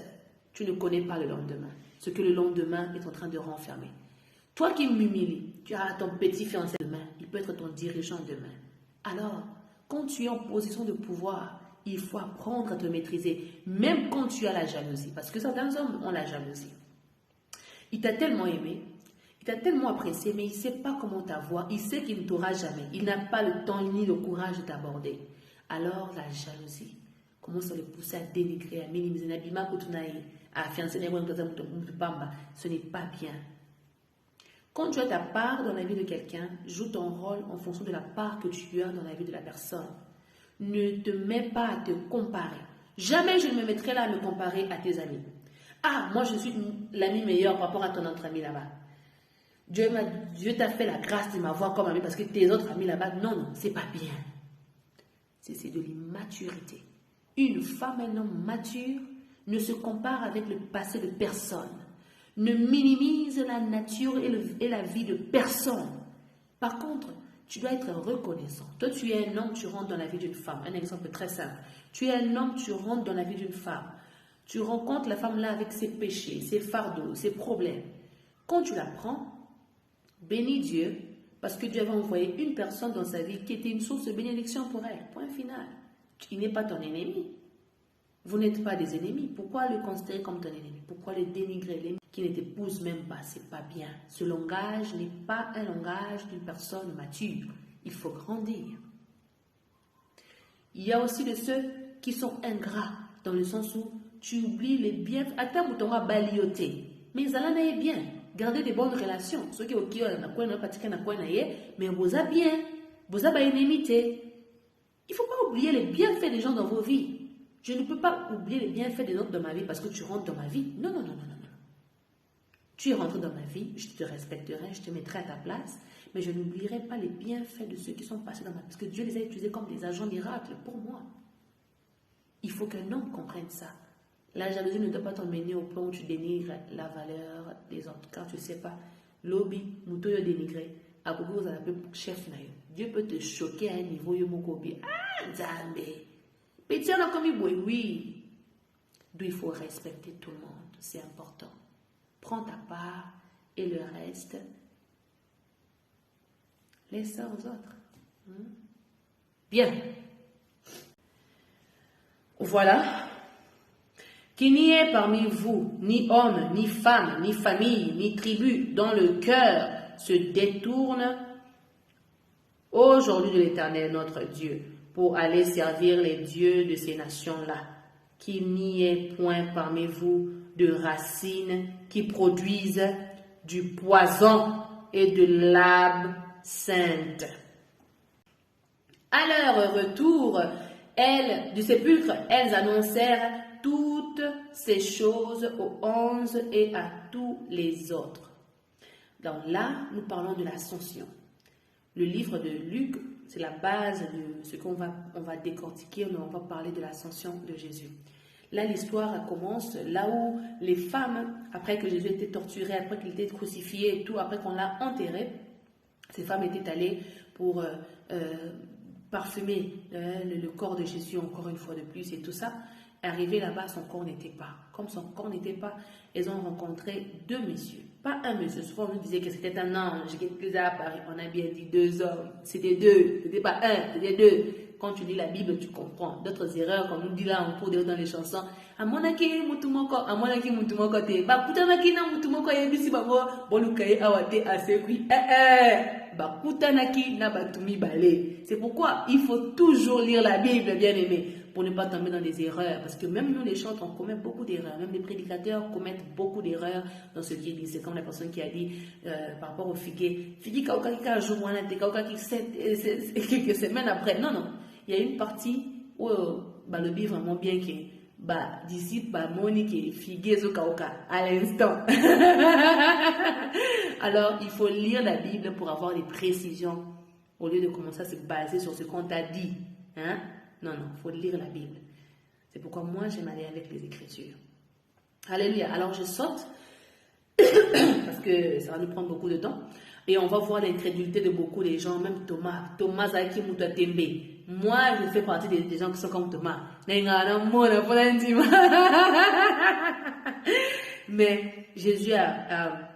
[SPEAKER 1] Tu ne connais pas le lendemain. Ce que le lendemain est en train de renfermer. Toi qui m'humilies, tu as ton petit fiancé demain, il peut être ton dirigeant demain. Alors, quand tu es en position de pouvoir, il faut apprendre à te maîtriser, même quand tu as la jalousie. Parce que certains hommes ont la jalousie. Il t'a tellement aimé, il t'a tellement apprécié, mais il ne sait pas comment t'avoir, il sait qu'il ne t'aura jamais. Il n'a pas le temps ni le courage de t'aborder. Alors, la jalousie commence à le pousser à dénigrer, à minimiser. À fiancer, ce n'est pas bien. Quand tu as ta part dans la vie de quelqu'un, joue ton rôle en fonction de la part que tu as dans la vie de la personne. Ne te mets pas à te comparer. Jamais je ne me mettrai là à me comparer à tes amis. Ah, moi je suis l'ami meilleur par rapport à ton autre ami là-bas. Dieu t'a fait la grâce de m'avoir comme ami parce que tes autres amis là-bas, non, c'est pas bien. C'est de l'immaturité. Une femme, un homme mature ne se compare avec le passé de personne. Ne minimise la nature et la vie de personne. Par contre, tu dois être reconnaissant. Toi, tu es un homme, tu rentres dans la vie d'une femme. Un exemple très simple. Tu es un homme, tu rentres dans la vie d'une femme. Tu rencontres la femme là avec ses péchés, ses fardeaux, ses problèmes. Quand tu la prends, bénis Dieu, parce que Dieu avait envoyé une personne dans sa vie qui était une source de bénédiction pour elle. Point final. Il n'est pas ton ennemi. Vous n'êtes pas des ennemis. Pourquoi le considérer comme ton ennemi? Pourquoi le dénigrer? L'ennemi qui ne t'épouse même pas, c'est pas bien. Ce langage n'est pas un langage d'une personne mature. Il faut grandir. Il y a aussi de ceux qui sont ingrats, dans le sens où tu oublies les bienfaits. À ta bouton à balioter. Mais ça est bien. Gardez des bonnes relations. Ceux qui ont mais vous avez bien. Vous avez une inimité. Il ne faut pas oublier les bienfaits des gens dans vos vies. Je ne peux pas oublier les bienfaits des autres dans ma vie parce que tu rentres dans ma vie. Non, non, non, non, non. Tu es rentré dans ma vie, je te respecterai, je te mettrai à ta place, mais je n'oublierai pas les bienfaits de ceux qui sont passés dans ma vie. Parce que Dieu les a utilisés comme des agents miracles pour moi. Il faut qu'un homme comprenne ça. La jalousie ne doit pas t'emmener au point où tu dénigres la valeur des autres. Car tu ne sais pas, lobby, moutoyo dénigré, à beaucoup vous appelez chef naïo. Dieu peut te choquer à un niveau yomokobi. Ah, Zambé. Mais tiens, là, comme il boit, oui. D'où il faut respecter tout le monde. C'est important. Prends ta part et le reste, laisse ça aux autres. Bien. Voilà. Qu'il n'y ait parmi vous ni homme, ni femme, ni famille, ni tribu dont le cœur se détourne aujourd'hui de l'Éternel notre Dieu pour aller servir les dieux de ces nations-là. Qu'il n'y ait point parmi vous de racines qui produisent du poison et de l'absinthe. À leur retour, du sépulcre, elles annoncèrent toutes ces choses aux 11 et à tous les autres. Donc là, nous parlons de l'ascension. Le livre de Luc, c'est la base de ce qu'on va décortiquer, mais on va parler de l'ascension de Jésus. Là, l'histoire commence là où les femmes, après que Jésus était torturé, après qu'il était crucifié et tout, après qu'on l'a enterré, ces femmes étaient allées pour parfumer le corps de Jésus encore une fois de plus et tout ça. Arrivé là-bas, son corps n'était pas. Comme son corps n'était pas, elles ont rencontré deux messieurs. Pas un monsieur. Souvent, on nous disait que c'était un ange qui était à Paris. On a bien dit deux hommes. C'était deux. C'était pas un, c'était deux. Quand tu lis la Bible, tu comprends. D'autres erreurs, comme nous dit là, on peut dire dans les chansons. Amonaki mutumoko, amonaki mutumoko te. Ba kutanaki na mutumoko yebisi babo, bolukaye awate asekui. Ba kutanaki na batumi balé. C'est pourquoi il faut toujours lire la Bible, bien aimé, pour ne pas tomber dans des erreurs. Parce que même nous, les chantres, on commet beaucoup d'erreurs. Même les prédicateurs commettent beaucoup d'erreurs dans ce qu'ils disent. C'est comme la personne qui a dit par rapport au figuier. Figuier kauka qui a joué un été, kauka qui quelques semaines après. Non, non. Il y a une partie où le dit vraiment bien que d'ici, Monique figuier zo kauka à l'instant. Alors, il faut lire la Bible pour avoir des précisions au lieu de commencer à se baser sur ce qu'on t'a dit. Hein? Non, non, il faut lire la Bible. C'est pourquoi moi, j'aime aller avec les Écritures. Alléluia. Alors, je saute, parce que ça va nous prendre beaucoup de temps. Et on va voir l'incrédulité de beaucoup de gens, même Thomas. Thomas Zaki Moutatembe. Moi, je fais partie des gens qui sont comme Thomas. Mais Jésus a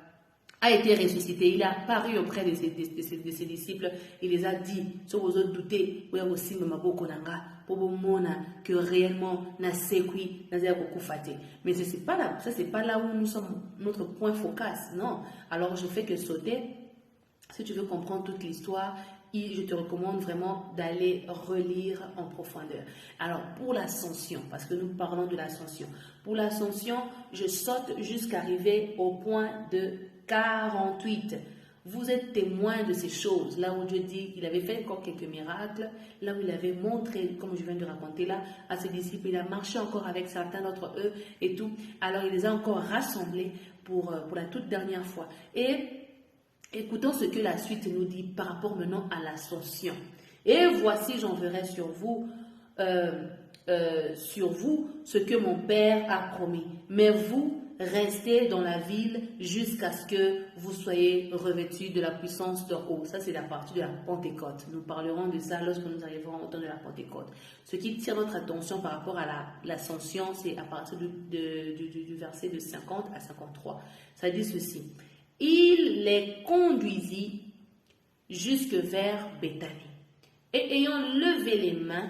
[SPEAKER 1] été ressuscité. Il a apparu auprès de ses disciples. Il les a dit, si vous autres doutez, que réellement, mais ce n'est pas là. Ça, c'est pas là où nous sommes, notre point focus. Non. Alors, je fais que sauter. Si tu veux comprendre toute l'histoire, je te recommande vraiment d'aller relire en profondeur. Alors, pour l'ascension, parce que nous parlons de l'ascension. Pour l'ascension, je saute jusqu'à arriver au point de 48. Vous êtes témoin de ces choses, là où Dieu dit qu'il avait fait encore quelques miracles, là où il avait montré, comme je viens de raconter là, à ses disciples, il a marché encore avec certains d'entre eux et tout. Alors, il les a encore rassemblés pour la toute dernière fois. Et écoutons ce que la suite nous dit par rapport maintenant à l'ascension. Et voici, j'enverrai sur vous ce que mon Père a promis. Mais vous, restez dans la ville jusqu'à ce que vous soyez revêtus de la puissance d'en haut. Ça, c'est la partie de la Pentecôte. Nous parlerons de ça lorsque nous arriverons au temps de la Pentecôte. Ce qui tire notre attention par rapport à l'ascension, c'est à partir du verset de 50 à 53. Ça dit ceci. Il les conduisit jusque vers Béthanie. Et ayant levé les mains,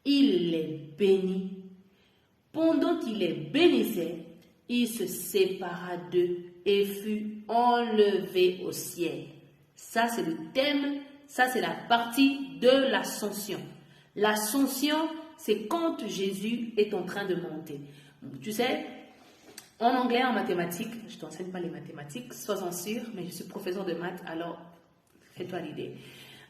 [SPEAKER 1] il les bénit. Pendant qu'il les bénissait, il se sépara d'eux et fut enlevé au ciel. Ça, c'est le thème, ça, c'est la partie de l'ascension. L'ascension, c'est quand Jésus est en train de monter. Tu sais, en anglais, en mathématiques, je ne t'enseigne pas les mathématiques, sois-en sûr, mais je suis professeur de maths, alors fais-toi l'idée.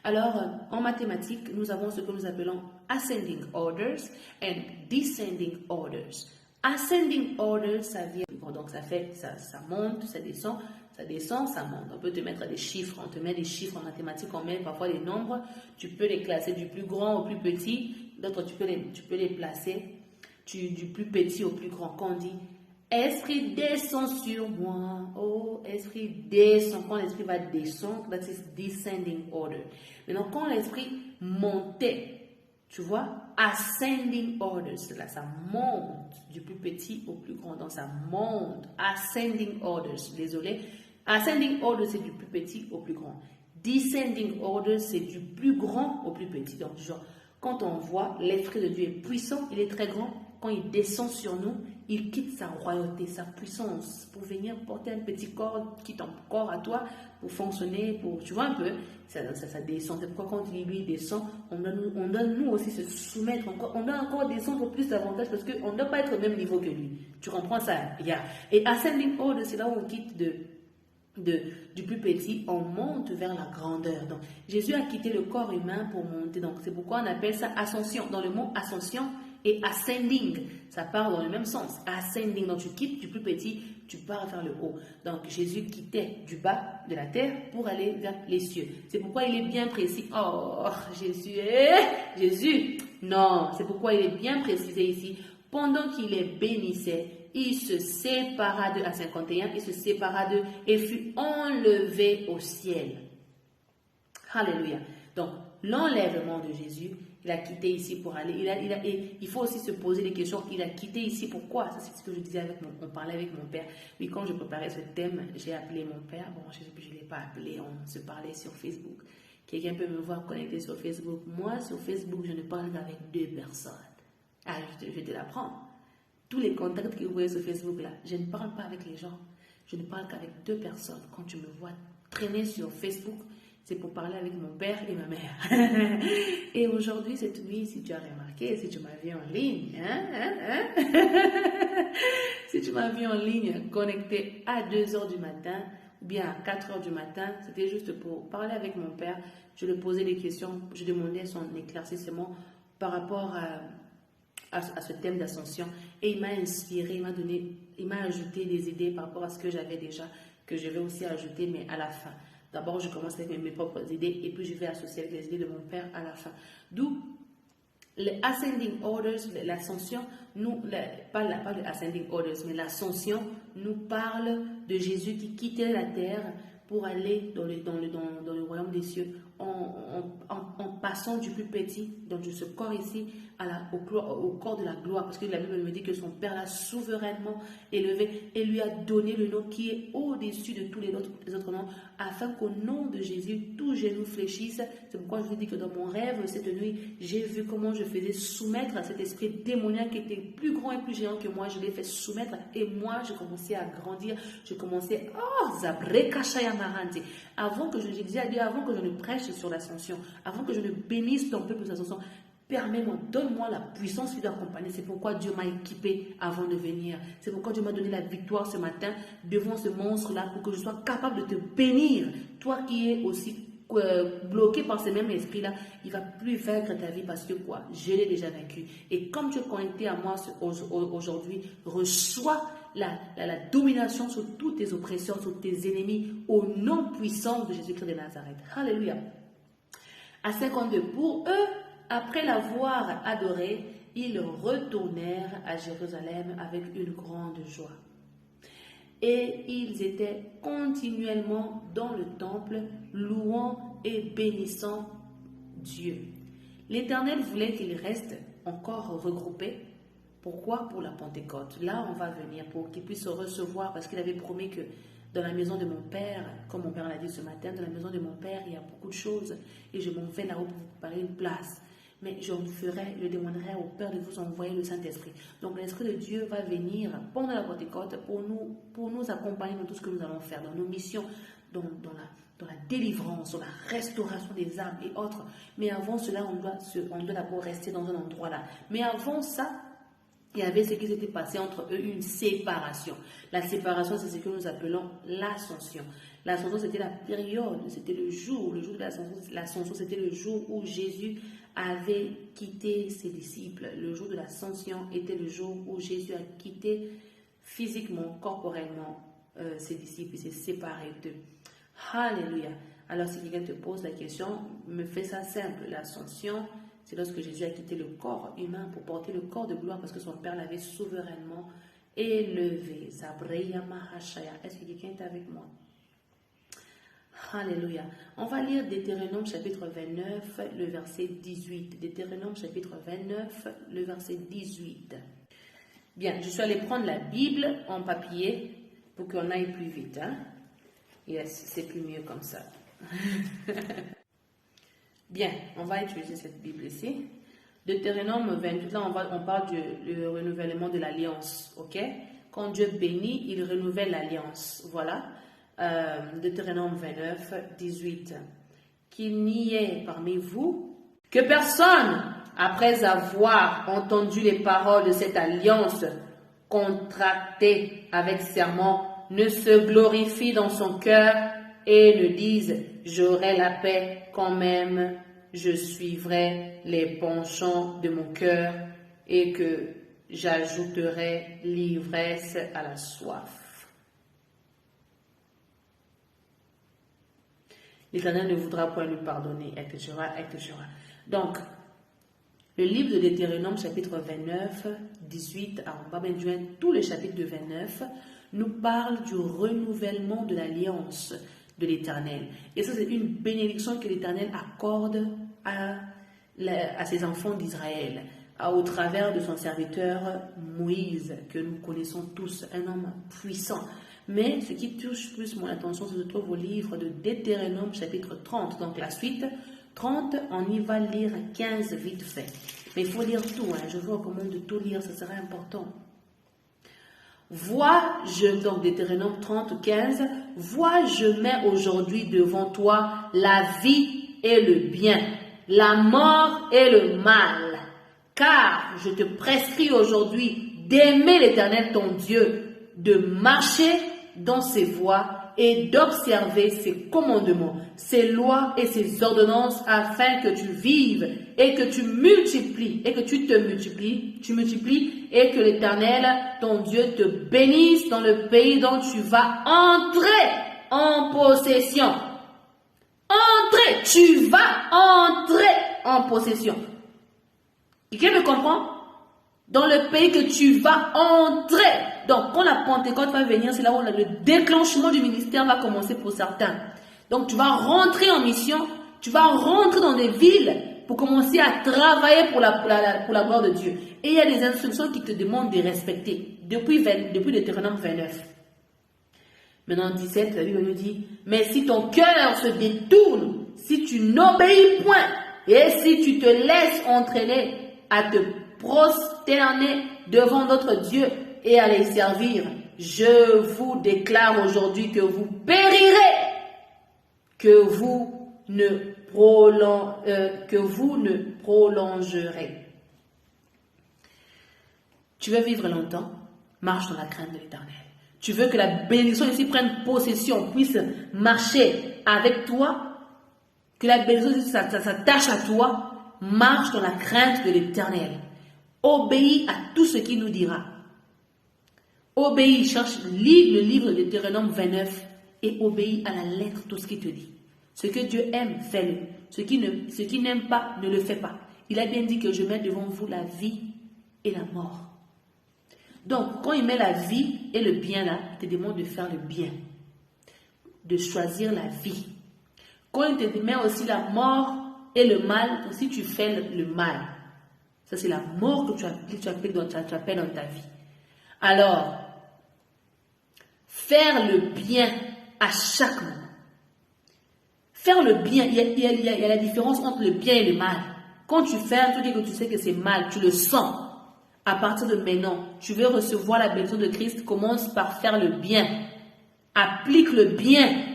[SPEAKER 1] Alors, en mathématiques, nous avons ce que nous appelons ascending orders and descending orders. Ascending orders, ça vient, donc ça monte, ça descend, ça monte. On peut te mettre des chiffres, on te met des chiffres en mathématiques, on met parfois des nombres, tu peux les classer du plus grand au plus petit, d'autres tu peux les placer du plus petit au plus grand. Quand on dit Esprit descend sur moi, oh Esprit descend, quand l'Esprit va descendre, that is descending order. Maintenant, quand l'Esprit montait, tu vois, ascending orders, là, ça monte du plus petit au plus grand, donc ça monte, ascending orders, désolé, ascending orders c'est du plus petit au plus grand, descending orders c'est du plus grand au plus petit, donc genre, quand on voit l'Esprit de Dieu est puissant, il est très grand, quand il descend sur nous, il quitte sa royauté, sa puissance pour venir porter un petit corps, quitte un corps à toi pour fonctionner, tu vois un peu, ça descend. C'est pourquoi quand lui descend, on doit nous aussi se soumettre, on doit encore descendre plus davantage parce qu'on ne doit pas être au même niveau que lui. Tu comprends ça? Et ascending order, c'est là où on quitte du plus petit, on monte vers la grandeur. Donc, Jésus a quitté le corps humain pour monter. Donc, c'est pourquoi on appelle ça ascension. Dans le mot ascension et ascending, ça part dans le même sens. Ascending, donc tu quittes du plus petit, tu pars vers le haut. Donc, Jésus quittait du bas de la terre pour aller vers les cieux. C'est pourquoi il est bien précis. Oh, Jésus. Non, c'est pourquoi il est bien précisé ici. Pendant qu'il les bénissait, il se sépara d'eux, à 51, il se sépara d'eux et fut enlevé au ciel. Alléluia. Donc, l'enlèvement de Jésus, il a quitté ici pour aller. Il faut aussi se poser des questions. Il a quitté ici pourquoi? Ça, c'est ce que je disais on parlait avec mon père. Oui, quand je préparais ce thème, j'ai appelé mon père. Bon, je ne l'ai pas appelé, on se parlait sur Facebook. Quelqu'un peut me voir connecté sur Facebook. Moi, sur Facebook, je ne parle qu'avec 2 personnes. Ah, je te l'apprends. Tous les contacts que vous voyez sur Facebook là, je ne parle pas avec les gens. Je ne parle qu'avec 2 personnes. Quand tu me vois traîner sur Facebook, c'est pour parler avec mon père et ma mère. Et aujourd'hui, cette nuit, si tu as remarqué, si tu m'as vu en ligne, si tu m'as vu en ligne connecté à 2h du matin ou bien à 4h du matin, c'était juste pour parler avec mon père. Je lui posais des questions, je demandais son éclaircissement par rapport à ce thème d'ascension, et il m'a inspiré, il m'a ajouté des idées par rapport à ce que j'avais déjà, que je vais aussi ajouter, mais à la fin. D'abord, je commence avec mes propres idées, et puis je vais associer avec les idées de mon père à la fin. D'où les ascending orders, l'ascension, pas le ascending orders, mais l'ascension nous parle de Jésus qui quittait la terre pour aller dans le royaume des cieux, en passant du plus petit, donc de ce corps ici, au corps de la gloire, parce que la Bible me dit que son Père l'a souverainement élevé et lui a donné le nom qui est au-dessus de tous les autres noms, afin qu'au nom de Jésus, tout genou fléchisse. C'est pourquoi je vous dis que dans mon rêve, cette nuit, j'ai vu comment je faisais soumettre à cet esprit démoniaque qui était plus grand et plus géant que moi. Je l'ai fait soumettre et moi, je commençais à grandir. Je commençais, avant que je disais à Dieu, avant que je ne prêche sur l'ascension, avant que je ne bénisse ton peuple sur l'ascension, permets-moi, donne-moi la puissance qui doit accompagner. C'est pourquoi Dieu m'a équipé avant de venir. C'est pourquoi Dieu m'a donné la victoire ce matin devant ce monstre-là pour que je sois capable de te bénir. Toi qui es aussi bloqué par ce même esprit-là, il va plus vaincre ta vie parce que quoi? Je l'ai déjà vaincu. Et comme tu es connecté à moi aujourd'hui, reçois la domination sur toutes tes oppressions, sur tes ennemis, au nom puissant de Jésus-Christ de Nazareth. Alléluia. À 52, pour eux, après l'avoir adoré, ils retournèrent à Jérusalem avec une grande joie. et ils étaient continuellement dans le temple, louant et bénissant Dieu. L'Éternel voulait qu'ils restent encore regroupés. Pourquoi? Pour la Pentecôte. Là, on va venir pour qu'ils puissent se recevoir, parce qu'il avait promis que dans la maison de mon Père, comme mon Père l'a dit ce matin, dans la maison de mon Père, il y a beaucoup de choses et je m'en vais là-haut pour vous préparer une place. Mais je demanderai au Père de vous envoyer le Saint-Esprit. Donc l'Esprit de Dieu va venir pendant la Pentecôte pour nous accompagner dans tout ce que nous allons faire, dans nos missions, dans la délivrance, dans la restauration des âmes et autres. Mais avant cela, on doit d'abord rester dans un endroit là. Mais avant ça, il y avait ce qui s'était passé entre eux, une séparation. La séparation, c'est ce que nous appelons l'ascension. L'ascension, c'était la période, c'était le jour de l'ascension. L'ascension, c'était le jour où Jésus avait quitté ses disciples. Le jour de l'ascension était le jour où Jésus a quitté physiquement, corporellement ses disciples. Il s'est séparé d'eux. Alléluia. Alors, si quelqu'un te pose la question, me fais ça simple. L'ascension, c'est lorsque Jésus a quitté le corps humain pour porter le corps de gloire parce que son Père l'avait souverainement élevé. Zabreya Mahashaya. Est-ce que quelqu'un est avec moi? Alléluia. On va lire Deutéronome chapitre 29, le verset 18. Deutéronome chapitre 29, le verset 18. Bien, je suis allée prendre la Bible en papier pour qu'on aille plus vite. Hein? Yes, c'est plus mieux comme ça. Bien, on va utiliser cette Bible ici. Deutéronome 28, là on parle du renouvellement de l'alliance, ok? Quand Dieu bénit, il renouvelle l'alliance, voilà. Deutéronome 29, 18. Qu'il n'y ait parmi vous que personne, après avoir entendu les paroles de cette alliance contractée avec serment, ne se glorifie dans son cœur et ne dise « J'aurai la paix quand même, je suivrai les penchants de mon cœur et que j'ajouterai l'ivresse à la soif. » L'Éternel ne voudra point lui pardonner, etc., etc. Donc, le livre de Deutéronome, chapitre 29, 18 à on va même joindre tous les chapitres de 29, nous parle du renouvellement de l'alliance de l'Éternel. Et ça, c'est une bénédiction que l'Éternel accorde à ses enfants d'Israël, au travers de son serviteur Moïse, que nous connaissons tous, un homme puissant. Mais ce qui touche plus mon attention, se trouve au livre de Deutéronome, chapitre 30. Donc la suite, 30, on y va lire 15 vite fait. Mais il faut lire tout, hein. Je vous recommande de tout lire, ça sera important. Donc Deutéronome 30, 15, vois, je mets aujourd'hui devant toi la vie et le bien, la mort et le mal. Car je te prescris aujourd'hui d'aimer l'Éternel ton Dieu, de marcher dans ses voies et d'observer ses commandements, ses lois et ses ordonnances afin que tu vives et que tu multiplies et que tu multiplies et que l'Éternel, ton Dieu, te bénisse dans le pays dont tu vas entrer en possession. Tu vas entrer en possession. Quelqu'un me comprend? Dans le pays que tu vas entrer. Donc, quand la Pentecôte va venir, c'est là où le déclenchement du ministère va commencer pour certains. Donc, tu vas rentrer en mission, tu vas rentrer dans des villes pour commencer à travailler pour la gloire de Dieu. Et il y a des instructions qui te demandent de respecter depuis Deutéronome 29. Maintenant, 17, la Bible nous dit, mais si ton cœur se détourne, si tu n'obéis point, et si tu te laisses entraîner à te prosterner devant notre Dieu et à les servir, je vous déclare aujourd'hui que vous périrez, que vous ne prolongerez. Tu veux vivre longtemps? Marche dans la crainte de l'Éternel. Tu veux que la bénédiction ici prenne possession, puisse marcher avec toi, que la bénédiction ici s'attache à toi, marche dans la crainte de l'Éternel. Obéis à tout ce qu'il nous dira. Obéis, lis le livre de Deutéronome 29 et obéis à la lettre tout ce qu'il te dit. Ce que Dieu aime, fais-le. Ce qu'il n'aime pas, ne le fais pas. Il a bien dit que je mets devant vous la vie et la mort. Donc, quand il met la vie et le bien là, il te demande de faire le bien, de choisir la vie. Quand il te met aussi la mort et le mal, aussi tu fais le mal. Ça, c'est la mort que tu appelles dans ta vie. Alors, faire le bien à chaque moment. Faire le bien, il y a la différence entre le bien et le mal. Quand tu fais un truc et que tu sais que c'est mal, tu le sens. À partir de maintenant, tu veux recevoir la bénédiction de Christ, commence par faire le bien. Applique le bien.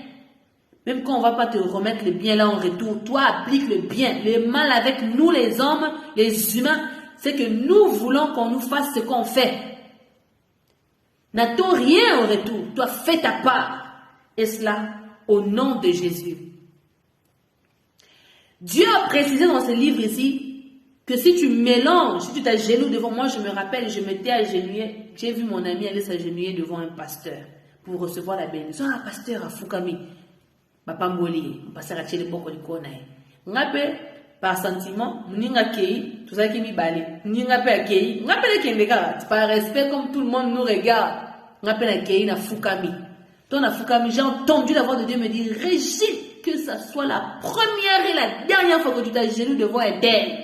[SPEAKER 1] Même quand on ne va pas te remettre le bien là en retour, toi applique le bien. Le mal avec nous les hommes, les humains, c'est que nous voulons qu'on nous fasse ce qu'on fait. N'attends rien au retour. Toi fais ta part. Et cela au nom de Jésus. Dieu a précisé dans ce livre ici que si tu mélanges, si tu t'agenouilles devant moi, je me rappelle, je m'étais agenouillé, j'ai vu mon ami aller s'agenouiller devant un pasteur pour recevoir la bénédiction. Ah, pasteur à Fukami, papa Mboli, pasteur à Tcheleboko Likonae. Ngape, par sentiment, mninga kei, tout ça qui m'y balait. Mninga pe kei, ngape le kendega, par respect comme tout le monde nous regarde. Ngape la kei na Fukami. Ton na Fukami, j'ai entendu la voix de Dieu me dire, Régine, que ça soit la première et la dernière fois que tu t'agenouilles devant un tel.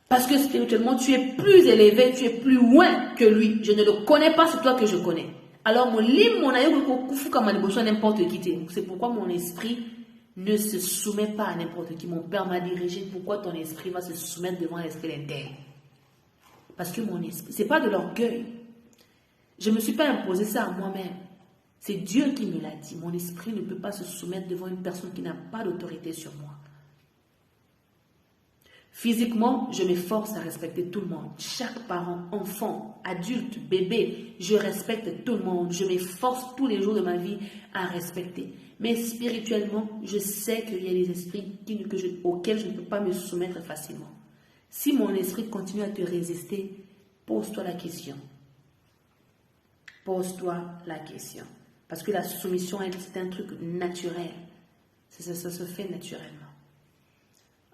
[SPEAKER 1] Parce que spirituellement, tu es plus élevé, tu es plus loin que lui. Je ne le connais pas, c'est toi que je connais. Alors, mon livre, mon aïe, n'importe qui. C'est pourquoi mon esprit ne se soumet pas à n'importe qui. Mon père m'a dit, Régine, pourquoi ton esprit va se soumettre devant l'esprit d'un tel? Parce que mon esprit, c'est pas de l'orgueil. Je ne me suis pas imposé ça à moi-même. C'est Dieu qui me l'a dit. Mon esprit ne peut pas se soumettre devant une personne qui n'a pas d'autorité sur moi. Physiquement, je m'efforce à respecter tout le monde. Chaque parent, enfant, adulte, bébé, je respecte tout le monde. Je m'efforce tous les jours de ma vie à respecter. Mais spirituellement, je sais qu'il y a des esprits auxquels je ne peux pas me soumettre facilement. Si mon esprit continue à te résister, pose-toi la question. Pose-toi la question. Parce que la soumission, c'est un truc naturel. Ça se fait naturellement.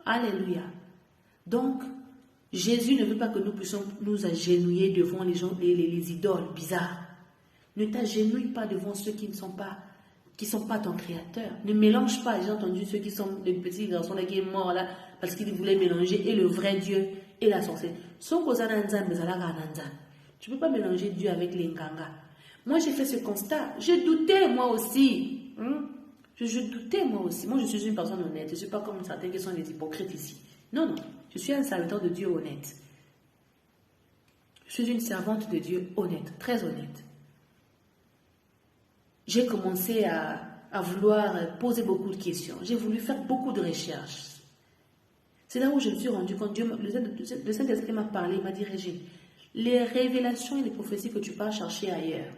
[SPEAKER 1] Alléluia. Donc, Jésus ne veut pas que nous puissions nous agenouiller devant les gens, les idoles bizarres. Ne t'agenouille pas devant ceux qui ne sont pas ton créateur. Ne mélange pas, j'ai entendu ceux qui sont les petits garçons là qui est mort là parce qu'ils voulaient mélanger et le vrai Dieu et la sorcière. Tu ne peux pas mélanger Dieu avec les nganga. Moi, j'ai fait ce constat. J'ai douté, moi aussi. Je doutais, moi aussi. Moi, je suis une personne honnête. Je ne suis pas comme certains qui sont des hypocrites ici. Non. Je suis un serviteur de Dieu honnête. Je suis une servante de Dieu honnête, très honnête. J'ai commencé à vouloir poser beaucoup de questions. J'ai voulu faire beaucoup de recherches. C'est là où je me suis rendu compte. Le Saint-Esprit m'a parlé, il m'a dit, Régine, les révélations et les prophéties que tu pars chercher ailleurs,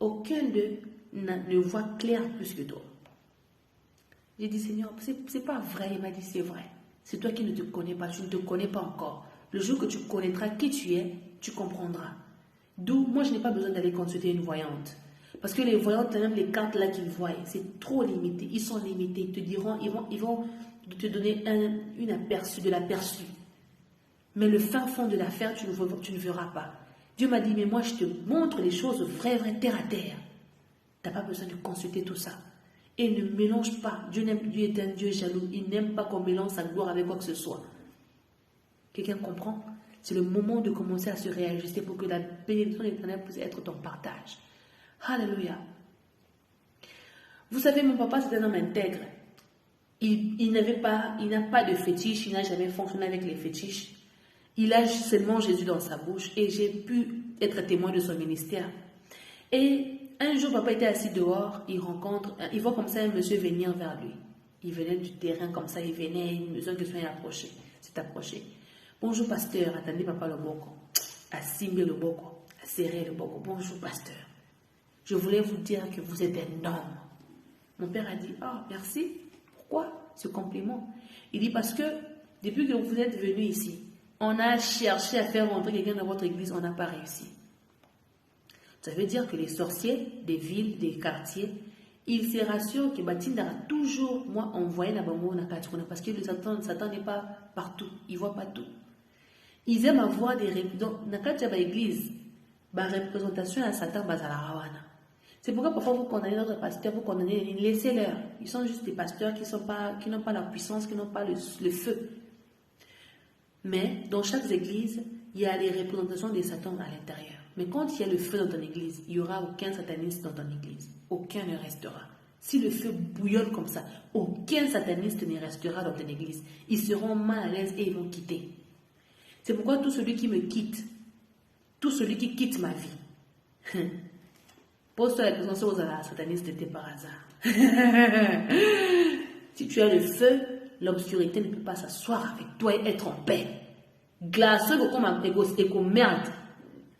[SPEAKER 1] aucun d'eux ne voit clair plus que toi. J'ai dit, Seigneur, c'est pas vrai. Il m'a dit, c'est vrai. C'est toi qui ne te connais pas, tu ne te connais pas encore. Le jour que tu connaîtras qui tu es, tu comprendras. D'où, moi, je n'ai pas besoin d'aller consulter une voyante. Parce que les voyantes, même les cartes là qu'ils voient, c'est trop limité. Ils sont limités. Ils te diront, ils vont te donner une aperçu de l'aperçu. Mais le fin fond de l'affaire, tu ne verras pas. Dieu m'a dit, mais moi, je te montre les choses vraies, terre à terre. Tu n'as pas besoin de consulter tout ça. Et ne mélange pas. Dieu est un Dieu jaloux. Il n'aime pas qu'on mélange sa gloire avec quoi que ce soit. Quelqu'un comprend? C'est le moment de commencer à se réajuster pour que la bénédiction de l'Éternel puisse être ton partage. Alléluia. Vous savez, mon papa, c'est un homme intègre. Il n'a pas de fétiche. Il n'a jamais fonctionné avec les fétiches. Il a seulement Jésus dans sa bouche. Et j'ai pu être témoin de son ministère. Et un jour, papa était assis dehors, il voit comme ça un monsieur venir vers lui. Il venait du terrain comme ça, il venait, une maison qui s'est approché. Bonjour pasteur, attendez papa le boko. À simber le boko, à serrer le boko. Bonjour pasteur. Je voulais vous dire que vous êtes un homme. Mon père a dit, merci. Pourquoi ce compliment? Il dit, parce que depuis que vous êtes venu ici, on a cherché à faire rentrer quelqu'un dans votre église, on n'a pas réussi. Ça veut dire que les sorciers des villes, des quartiers, ils se rassurent que Batindara toujours, moi, envoyé la bambo na Katrona, parce que le Satan n'est pas partout, il ne voit pas tout. Ils aiment avoir des représentations. Dans l'église, la représentation à Satan, c'est pourquoi parfois vous condamnez notre pasteur, vous condamnez, laissez-leur. Ils sont juste des pasteurs qui n'ont pas la puissance, qui n'ont pas le feu. Mais dans chaque église, il y a des représentations de Satan à l'intérieur. Mais quand il y a le feu dans ton église, il n'y aura aucun sataniste dans ton église. Aucun ne restera. Si le feu bouillonne comme ça, aucun sataniste ne restera dans ton église. Ils seront mal à l'aise et ils vont quitter. C'est pourquoi tout celui qui me quitte, tout celui qui quitte ma vie, pose-toi la question si la sataniste était par hasard. Si tu as le feu, l'obscurité ne peut pas s'asseoir avec toi et être en paix. Glace comme merde.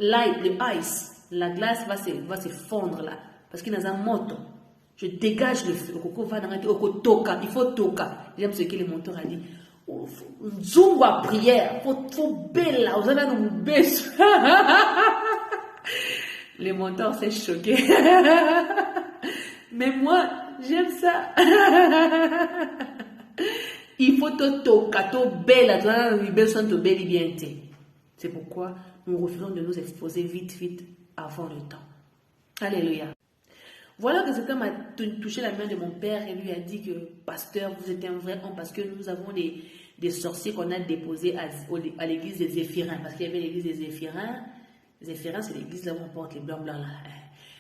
[SPEAKER 1] Light, le ice, la glace va se fondre là. Parce qu'il y a un moto. Je dégage le feu. Il faut toka. J'aime ce que le monteur a dit. Zoom à prière. Faut belle là. Vous allez nous baisser. Le monteur s'est choqué. Mais moi, j'aime ça. Il faut toka, belle là. C'est pourquoi nous refusons de nous exposer vite avant le temps. Alléluia. Voilà que cet homme a touché la main de mon père et lui a dit que, pasteur, vous êtes un vrai homme parce que nous avons des sorciers qu'on a déposés à l'église des Zéphirins. Parce qu'il y avait l'église des Zéphirins. Les Zéphirins, c'est l'église là où on porte les blancs là.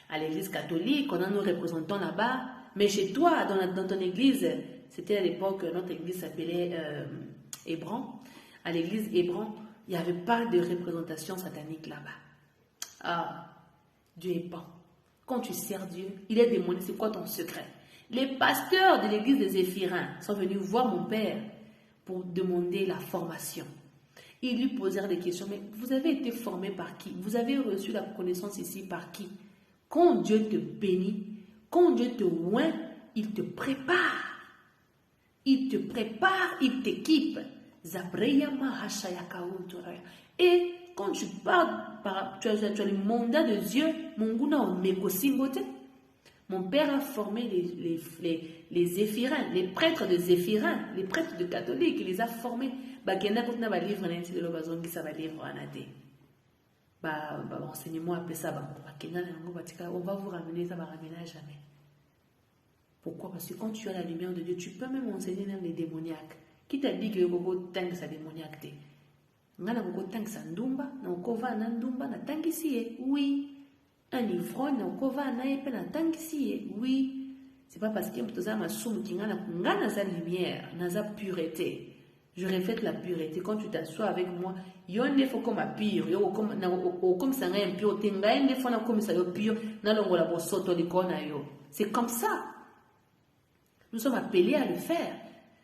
[SPEAKER 1] À l'église catholique, on a nos représentants là-bas. Mais chez toi, dans ton église, c'était à l'époque, notre église s'appelait Hébron. À l'église Hébron, il n'y avait pas de représentation satanique là-bas. Ah, Dieu est bon. Quand tu sers Dieu, il est démoniaque. C'est quoi ton secret? Les pasteurs de l'église des Zéphirins sont venus voir mon père pour demander la formation. Ils lui posèrent des questions. Mais vous avez été formé par qui? Vous avez reçu la connaissance ici par qui? Quand Dieu te bénit, quand Dieu te oint, il te prépare. Il te prépare, il t'équipe. Et quand tu parles, tu as le mandat de Dieu, mon père a formé les Zéphirins, les prêtres de Zéphirins, les prêtres de catholiques, il les a formés. Enseignement appelé ça, on va vous ramener, ça va ramener à jamais. Pourquoi? Parce que quand tu as la lumière de Dieu, tu peux même enseigner même les démoniaques. Qui t'a dit que vous avez sa démoniaque? Oui. Un ivrogne, oui. C'est pas parce que tu as ma somme qui a sa lumière, sa pureté. Je reflète la pureté. Quand tu t'assois avec moi, il y a des fois comme pire, comme ça, impur, des fois comme ça, pire, c'est comme ça. Nous sommes appelés à le faire.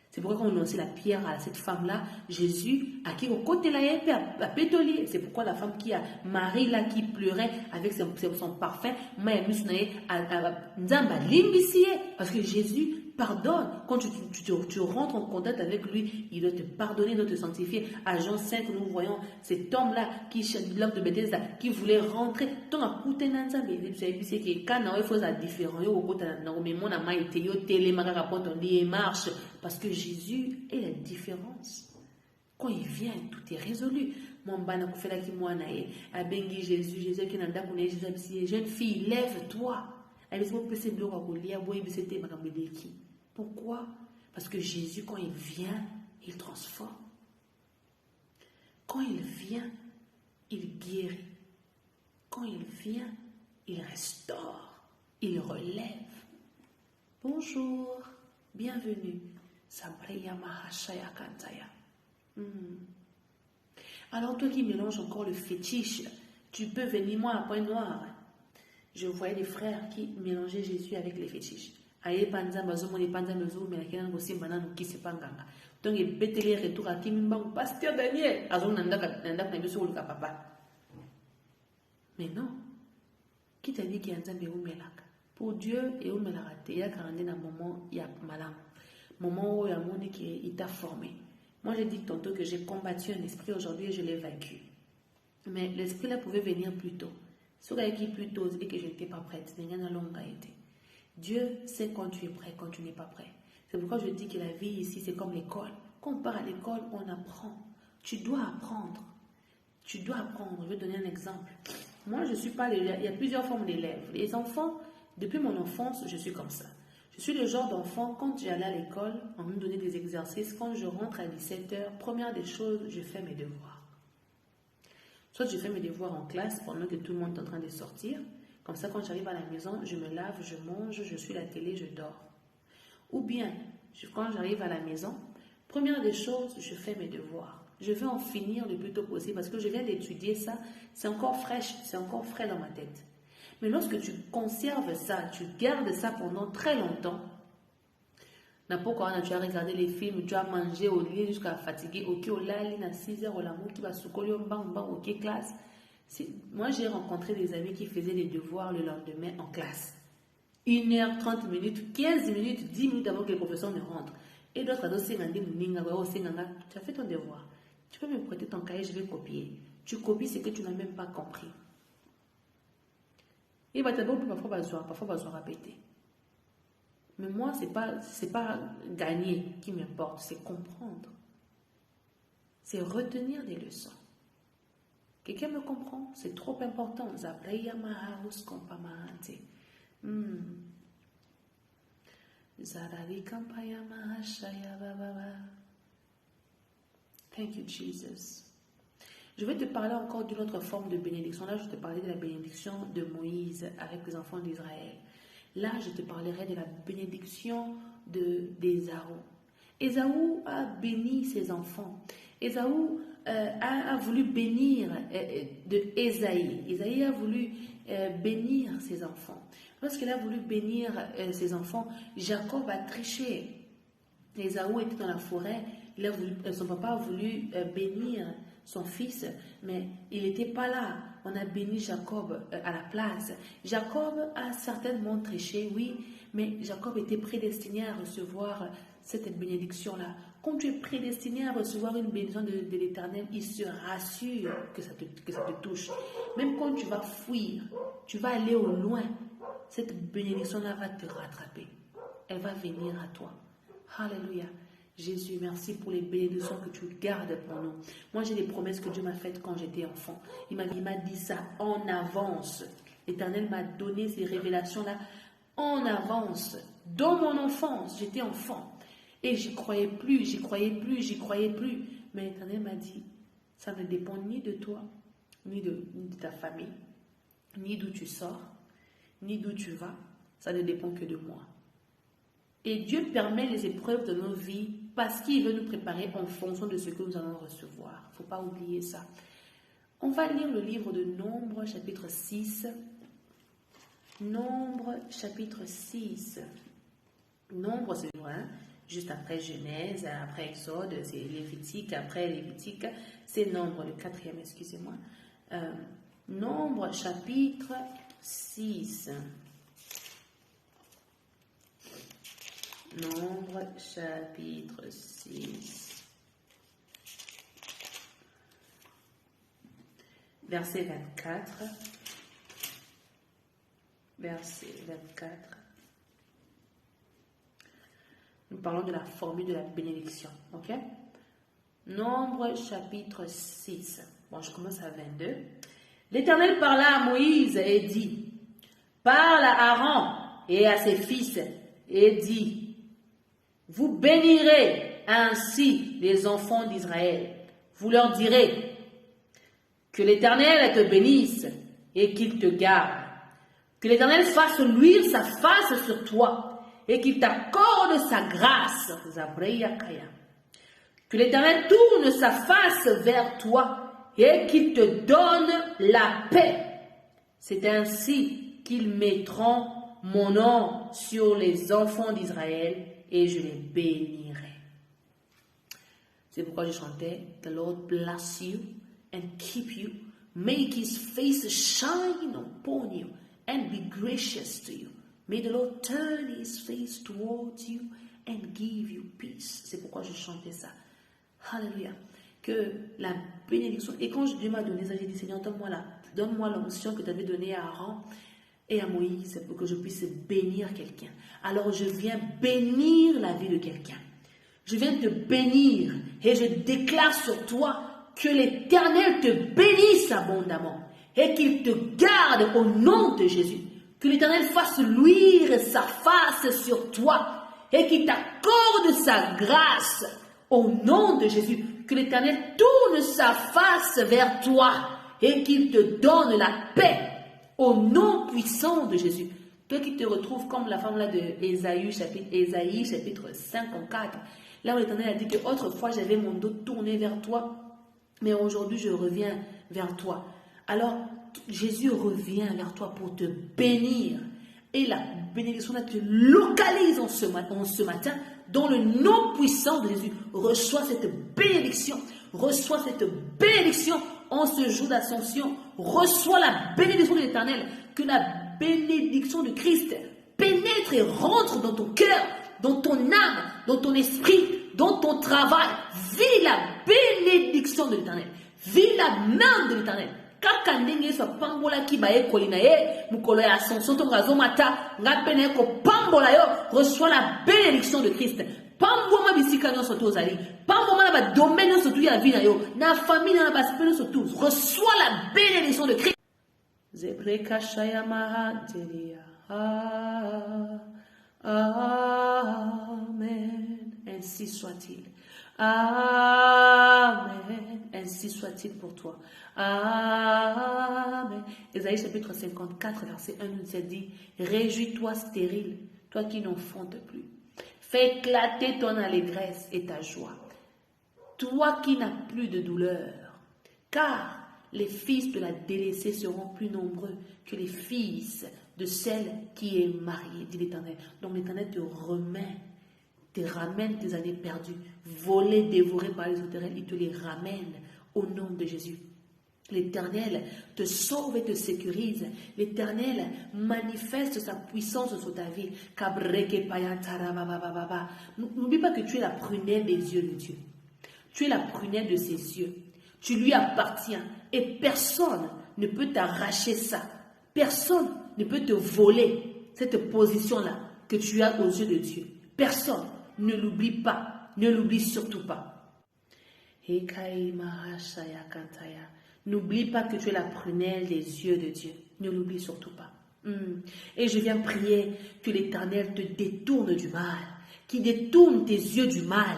[SPEAKER 1] C'est pourquoi quand on lançait la pierre à cette femme-là, Jésus, à qui au côté là, il a pétolier. C'est pourquoi la femme qui a Marie là qui pleurait avec son parfum, parce que Jésus pardonne. Quand tu rentres en contact avec lui, il doit te pardonner, il doit te sanctifier. À Jean 5, nous voyons cet homme-là, l'homme de Bethesda, qui voulait rentrer. Tant à coûter c'est que quand on fait ça différent, marche. Parce que Jésus est la différence. Quand il vient, tout est résolu. Mon bana kufela ki mwana ye, abengi Jésus qui n'a pas Jésus, jeune fille, lève-toi. Pourquoi? Parce que Jésus, quand il vient, il transforme. Quand il vient, il guérit. Quand il vient, il restaure, il relève. Bonjour, bienvenue. Alors toi qui mélanges encore le fétiche, tu peux venir moi à Point Noir. Je voyais des frères qui mélangeaient Jésus avec les fétiches. Donc il bête les retours à Kimimba, pasteur Daniel, mais non. Qui t'a dit qu'il y a un Zambé ou Melak? Pour Dieu et où Melak, il y a 40 ans, moment, il y a malam. Moment où il y a mon qui t'a formé. Moi, j'ai dit tantôt que j'ai combattu un esprit aujourd'hui et je l'ai vaincu. Mais l'esprit là pouvait venir plus tôt. Ce qui plus tôt et que je n'étais pas prête. Dieu sait quand tu es prêt, quand tu n'es pas prêt. C'est pourquoi je dis que la vie ici, c'est comme l'école. Quand on part à l'école, on apprend. Tu dois apprendre. Tu dois apprendre. Je vais donner un exemple. Moi, je ne suis pas l'élève. Il y a plusieurs formes d'élèves. Les enfants, depuis mon enfance, je suis comme ça. Je suis le genre d'enfant, quand j'allais à l'école, on me donnait des exercices. Quand je rentre à 17h, première des choses, je fais mes devoirs. Soit je fais mes devoirs en classe pendant que tout le monde est en train de sortir. Comme ça, quand j'arrive à la maison, je me lave, je mange, je suis la télé, je dors. Ou bien, quand j'arrive à la maison, première des choses, je fais mes devoirs. Je vais en finir le plus tôt possible parce que je viens d'étudier ça. C'est encore fraîche, c'est encore frais dans ma tête. Mais lorsque tu conserves ça, tu gardes ça pendant très longtemps, n'importe quoi, tu as regardé les films, tu as mangé au lit jusqu'à fatiguer, ok, au lit, à 6 heures, au l'amour, qui va se coller au banc, ok, classe. Moi, j'ai rencontré des amis qui faisaient des devoirs le lendemain en classe. 1h, 30 minutes, 15 minutes, 10 minutes avant que le professeur ne rentre. Et d'autres, tu as fait ton devoir. Tu peux me prêter ton cahier, je vais copier. Tu copies ce que tu n'as même pas compris. Et parfois, va répéter. Mais moi, c'est pas gagner qui m'importe, c'est comprendre. C'est retenir des leçons. Quelqu'un me comprend? C'est trop important. Thank you, Jesus. Je vais te parler encore d'une autre forme de bénédiction. Là, je te parlais de la bénédiction de Moïse avec les enfants d'Israël. Là, je te parlerai de la bénédiction d'Ésaü. Ésaü a béni ses enfants. Ésaü a voulu bénir de Ésaïe. Ésaïe a voulu bénir ses enfants. Lorsqu'il a voulu bénir ses enfants, Jacob a triché. Ésaü était dans la forêt. Son papa a voulu bénir son fils, mais il n'était pas là. On a béni Jacob à la place. Jacob a certainement triché, oui, mais Jacob était prédestiné à recevoir cette bénédiction-là. Quand tu es prédestiné à recevoir une bénédiction de l'Éternel, il se rassure que ça te touche. Même quand tu vas fuir, tu vas aller au loin, cette bénédiction-là va te rattraper. Elle va venir à toi. Alléluia. Jésus, merci pour les bénédictions que tu gardes pour nous. Moi, j'ai des promesses que Dieu m'a faites quand j'étais enfant. Il m'a dit ça en avance. L'Éternel m'a donné ces révélations-là en avance. Dans mon enfance, j'étais enfant. Et j'y croyais plus. Mais l'Éternel m'a dit, ça ne dépend ni de toi, ni de ta famille, ni d'où tu sors, ni d'où tu vas. Ça ne dépend que de moi. Et Dieu permet les épreuves de nos vies parce qu'il veut nous préparer en fonction de ce que nous allons recevoir. Il ne faut pas oublier ça. On va lire le livre de Nombre, chapitre 6. Nombre, chapitre 6. Nombre, c'est vrai, juste après Genèse, après Exode, c'est Lévitique, après Lévitique, c'est Nombre, le 4e, excusez-moi. Nombre, chapitre 6. Nombre, chapitre 6. Verset 24. Verset 24. Nous parlons de la formule de la bénédiction. Ok? Nombre, chapitre 6. Bon, je commence à 22. L'Éternel parla à Moïse et dit, parle à Aaron et à ses fils et dit, vous bénirez ainsi les enfants d'Israël. Vous leur direz que l'Éternel te bénisse et qu'il te garde. Que l'Éternel fasse luire sa face sur toi et qu'il t'accorde sa grâce. Que l'Éternel tourne sa face vers toi et qu'il te donne la paix. C'est ainsi qu'ils mettront mon nom sur les enfants d'Israël et je les bénirai. C'est pourquoi je chantais, The Lord bless you and keep you, make his face shine upon you and be gracious to you. May the Lord turn his face towards you and give you peace. C'est pourquoi je chantais ça. Alléluia. Que la bénédiction, et quand Dieu m'a donné ça, j'ai dit, Seigneur, donne-moi l'onction que tu avais donnée à Aaron et à Moïse pour que je puisse bénir quelqu'un. Alors je viens bénir la vie de quelqu'un. Je viens te bénir et je déclare sur toi que l'Éternel te bénisse abondamment et qu'il te garde au nom de Jésus. Que l'Éternel fasse luire sa face sur toi et qu'il t'accorde sa grâce au nom de Jésus. Que l'Éternel tourne sa face vers toi et qu'il te donne la paix au nom puissant de Jésus. Toi qui te retrouves comme la femme là de Ésaïe chapitre 54, là où l'Éternel a dit que autrefois j'avais mon dos tourné vers toi, mais aujourd'hui je reviens vers toi. Alors Jésus revient vers toi pour te bénir. Et la bénédiction là te localise en ce matin dans le nom puissant de Jésus. Reçois cette bénédiction. Reçois cette bénédiction en ce jour d'ascension. Reçois la bénédiction de l'Éternel. Que la bénédiction de Christ pénètre et rentre dans ton cœur, dans ton âme, dans ton esprit, dans ton travail. Vis la bénédiction de l'Éternel. Vis la main de l'Éternel. Kaka ndenge so pambola ki bae kolina ye mukolo ya ascension to ngazo mata ngapene ko pambola yo reçois la bénédiction de Christ. Pamboma bisika nyonso to ozali, pamboma na ba domaine nyonso to ya vie na yo, na famille na ba spele nyonso to, reçois la bénédiction de Christ. Zebreka shaya mahateria. Amen. Ainsi soit-il. Amen. Ainsi soit-il pour toi. Amen. Ésaïe chapitre 54, verset 1 nous dit: réjouis-toi stérile, toi qui n'enfantes plus. Fais éclater ton allégresse et ta joie, toi qui n'as plus de douleur, car les fils de la délaissée seront plus nombreux que les fils de celle qui est mariée, dit l'Éternel. Donc l'Éternel te ramène tes années perdues, volées, dévorées par les sauterelles, il te les ramène au nom de Jésus. L'Éternel te sauve et te sécurise. L'Éternel manifeste sa puissance sur ta vie. N'oublie pas que tu es la prunelle des yeux de Dieu. Tu es la prunelle de ses yeux. Tu lui appartiens et personne ne peut t'arracher ça. Personne ne peut te voler cette position-là que tu as aux yeux de Dieu. Personne. Ne l'oublie pas. Ne l'oublie surtout pas. N'oublie pas que tu es la prunelle des yeux de Dieu. Ne l'oublie surtout pas. Et je viens prier que l'Éternel te détourne du mal, qui détourne tes yeux du mal,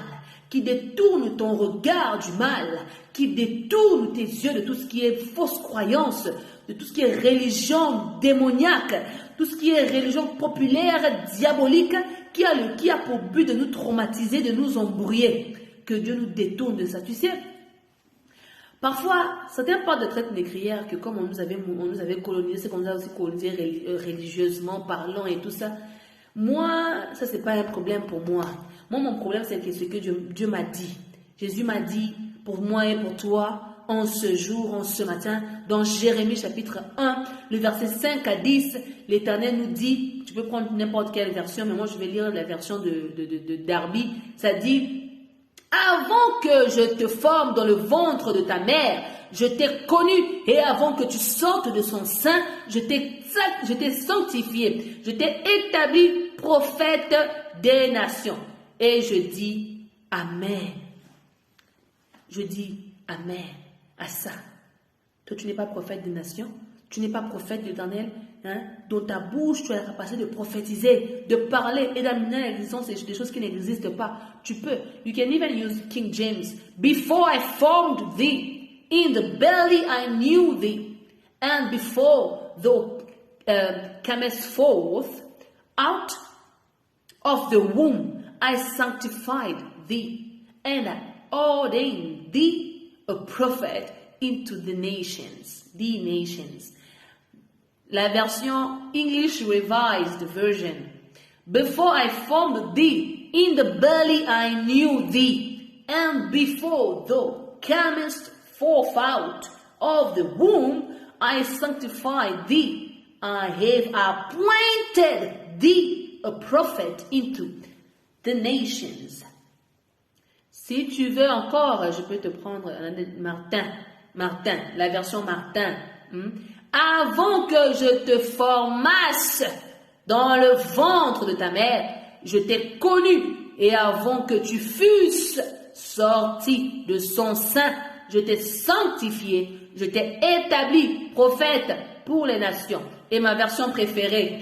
[SPEAKER 1] qui détourne ton regard du mal, qui détourne tes yeux de tout ce qui est fausse croyance, de tout ce qui est religion démoniaque, tout ce qui est religion populaire, diabolique, qui a pour but de nous traumatiser, de nous embrouiller. Que Dieu nous détourne de ça. Tu sais, parfois, certains parlent de traite négrière, que comme on nous avait colonisé, c'est qu'on nous a aussi colonisé religieusement parlant et tout ça. Moi, ça c'est pas un problème pour moi. Moi, mon problème c'est ce que Dieu m'a dit. Jésus m'a dit pour moi et pour toi, en ce jour, en ce matin, dans Jérémie chapitre 1, le verset 5 à 10, l'Éternel nous dit, tu peux prendre n'importe quelle version, mais moi je vais lire la version de Darby, ça dit: avant que je te forme dans le ventre de ta mère, je t'ai connu, et avant que tu sortes de son sein, je t'ai sanctifié, je t'ai établi prophète des nations. Et je dis Amen. Je dis Amen à ça. Toi, tu n'es pas prophète des nations, tu n'es pas prophète de l'Éternel. Dans ta bouche, tu as la capacité de prophétiser, de parler et d'amener à l'existence des choses qui n'existent pas. Tu peux. You can even use King James. Before I formed thee, in the belly I knew thee. And before thou camest forth, out of the womb I sanctified thee. And I ordained thee a prophet into the nations. The nations. La version English Revised Version. Before I formed thee, in the belly I knew thee, and before thou camest forth out of the womb, I sanctified thee. I have appointed thee a prophet into the nations. Si tu veux encore, je peux te prendre Martin, la version Martin. Avant que je te formasse dans le ventre de ta mère, je t'ai connu, et avant que tu fusses sorti de son sein, je t'ai sanctifié, je t'ai établi prophète pour les nations. Et ma version préférée,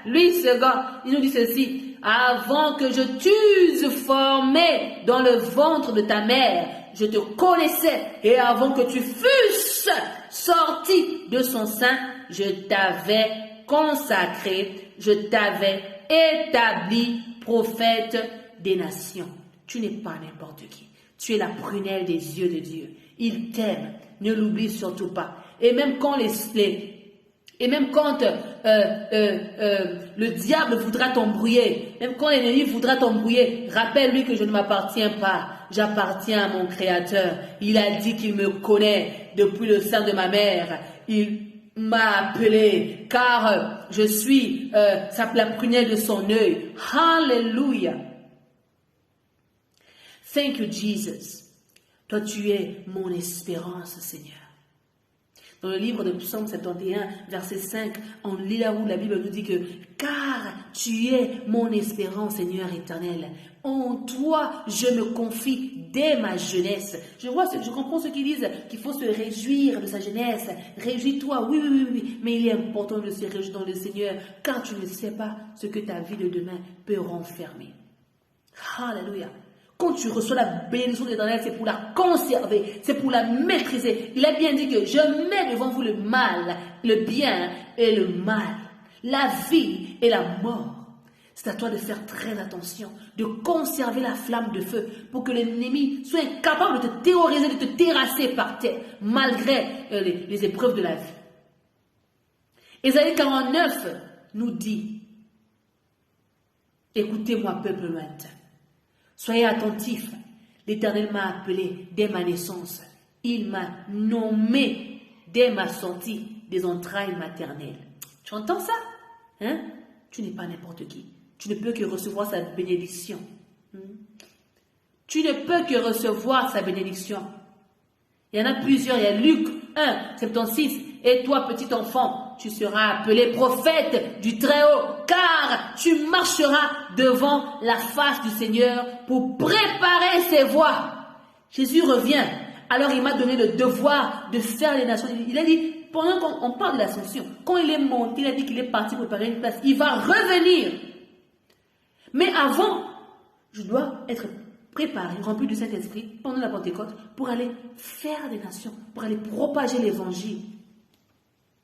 [SPEAKER 1] lui, ce gars, il nous dit ceci: avant que je t'eusse formé dans le ventre de ta mère, je te connaissais, et avant que tu fusses sorti de son sein, je t'avais consacré, je t'avais établi prophète des nations. Tu n'es pas n'importe qui. Tu es la prunelle des yeux de Dieu. Il t'aime. Ne l'oublie surtout pas. Et même quand le diable voudra t'embrouiller, même quand l'ennemi voudra t'embrouiller, rappelle-lui que je ne m'appartiens pas. J'appartiens à mon Créateur. Il a dit qu'il me connaît depuis le sein de ma mère. Il m'a appelé car je suis la prunelle de son œil. Hallelujah. Thank you, Jesus. Toi, tu es mon espérance, Seigneur. Dans le livre de Psaume 71, verset 5, on lit là où la Bible nous dit que « Car tu es mon espérance, Seigneur éternel. En toi, je me confie dès ma jeunesse. » Je comprends ceux qui disent qu'il faut se réjouir de sa jeunesse. Réjouis-toi, oui. Mais il est important de se réjouir dans le Seigneur, car tu ne sais pas ce que ta vie de demain peut renfermer. Alléluia. Quand tu reçois la bénédiction de l'Éternel, c'est pour la conserver, c'est pour la maîtriser. Il a bien dit que je mets devant vous le mal, le bien et le mal, la vie et la mort. C'est à toi de faire très attention, de conserver la flamme de feu pour que l'ennemi soit incapable de te terroriser, de te terrasser par terre, malgré les épreuves de la vie. Ésaïe 49 nous dit, écoutez-moi, peuple lointain. Soyez attentifs, l'Éternel m'a appelé dès ma naissance. Il m'a nommé dès ma sortie des entrailles maternelles. Tu entends ça? Hein? Tu n'es pas n'importe qui. Tu ne peux que recevoir sa bénédiction. Tu ne peux que recevoir sa bénédiction. Il y en a plusieurs. Il y a Luc 1, 76. Et toi, petit enfant, tu seras appelé prophète du Très-Haut, car tu marcheras devant la face du Seigneur pour préparer ses voies. Jésus revient. Alors il m'a donné le devoir de faire les nations. Il a dit, pendant qu'on parle de l'ascension, quand il est monté, il a dit qu'il est parti préparer une place. Il va revenir. Mais avant, je dois être préparé, rempli du Saint-Esprit pendant la Pentecôte pour aller faire des nations, pour aller propager l'évangile.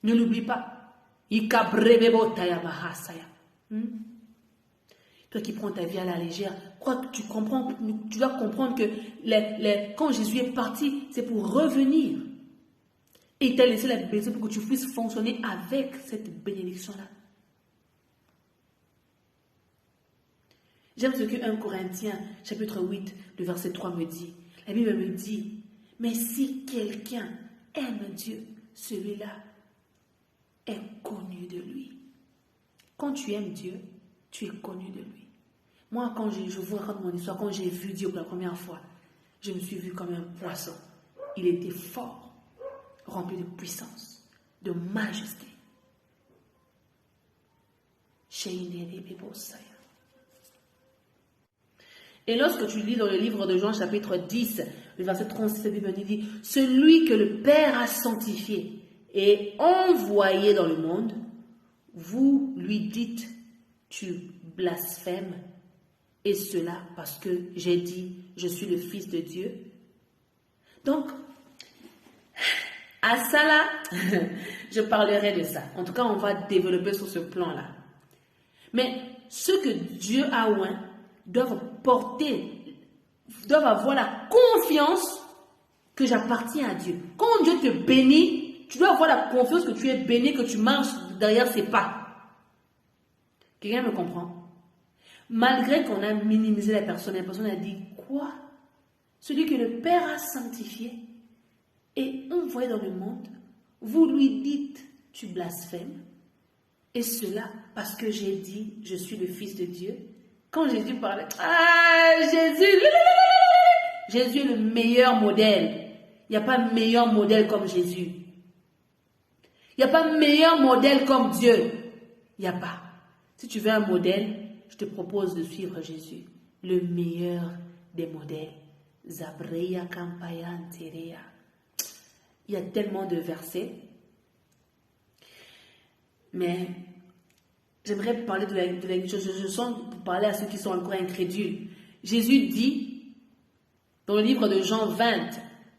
[SPEAKER 1] Ne l'oublie pas. Toi qui prends ta vie à la légère, crois que tu dois comprendre que quand Jésus est parti, c'est pour revenir. Et il t'a laissé la bénédiction pour que tu puisses fonctionner avec cette bénédiction-là. J'aime ce que 1 Corinthiens, chapitre 8, le verset 3 me dit. La Bible me dit, mais si quelqu'un aime Dieu, celui-là est connu de lui. Quand tu aimes Dieu, tu es connu de lui. Moi, quand je vous raconte mon histoire, quand j'ai vu Dieu pour la première fois, je me suis vu comme un poisson. Il était fort, rempli de puissance, de majesté. Et lorsque tu lis dans le livre de Jean, chapitre 10, le verset 36, la Bible dit, « Celui que le Père a sanctifié et envoyé dans le monde, vous lui dites, tu blasphèmes, et cela parce que j'ai dit, je suis le Fils de Dieu. » Donc, à ça là, je parlerai de ça. En tout cas, on va développer sur ce plan-là. Mais ceux que Dieu a oint doivent avoir la confiance que j'appartiens à Dieu. Quand Dieu te bénit, tu dois avoir la confiance que tu es béni, que tu marches derrière ses pas. Quelqu'un me comprend? Malgré qu'on a minimisé la personne a dit, quoi? Celui que le Père a sanctifié et envoyé dans le monde, vous lui dites, tu blasphèmes, et cela parce que j'ai dit, je suis le Fils de Dieu. Quand Jésus parlait, Jésus est le meilleur modèle. Il n'y a pas meilleur modèle comme Jésus. Il n'y a pas meilleur modèle comme Dieu. Il n'y a pas. Si tu veux un modèle, je te propose de suivre Jésus, le meilleur des modèles. Zabreya Kampayan Terea. Il y a tellement de versets. Mais j'aimerais parler de la chose. Je sens pour parler à ceux qui sont encore incrédules. Jésus dit, dans le livre de Jean 20,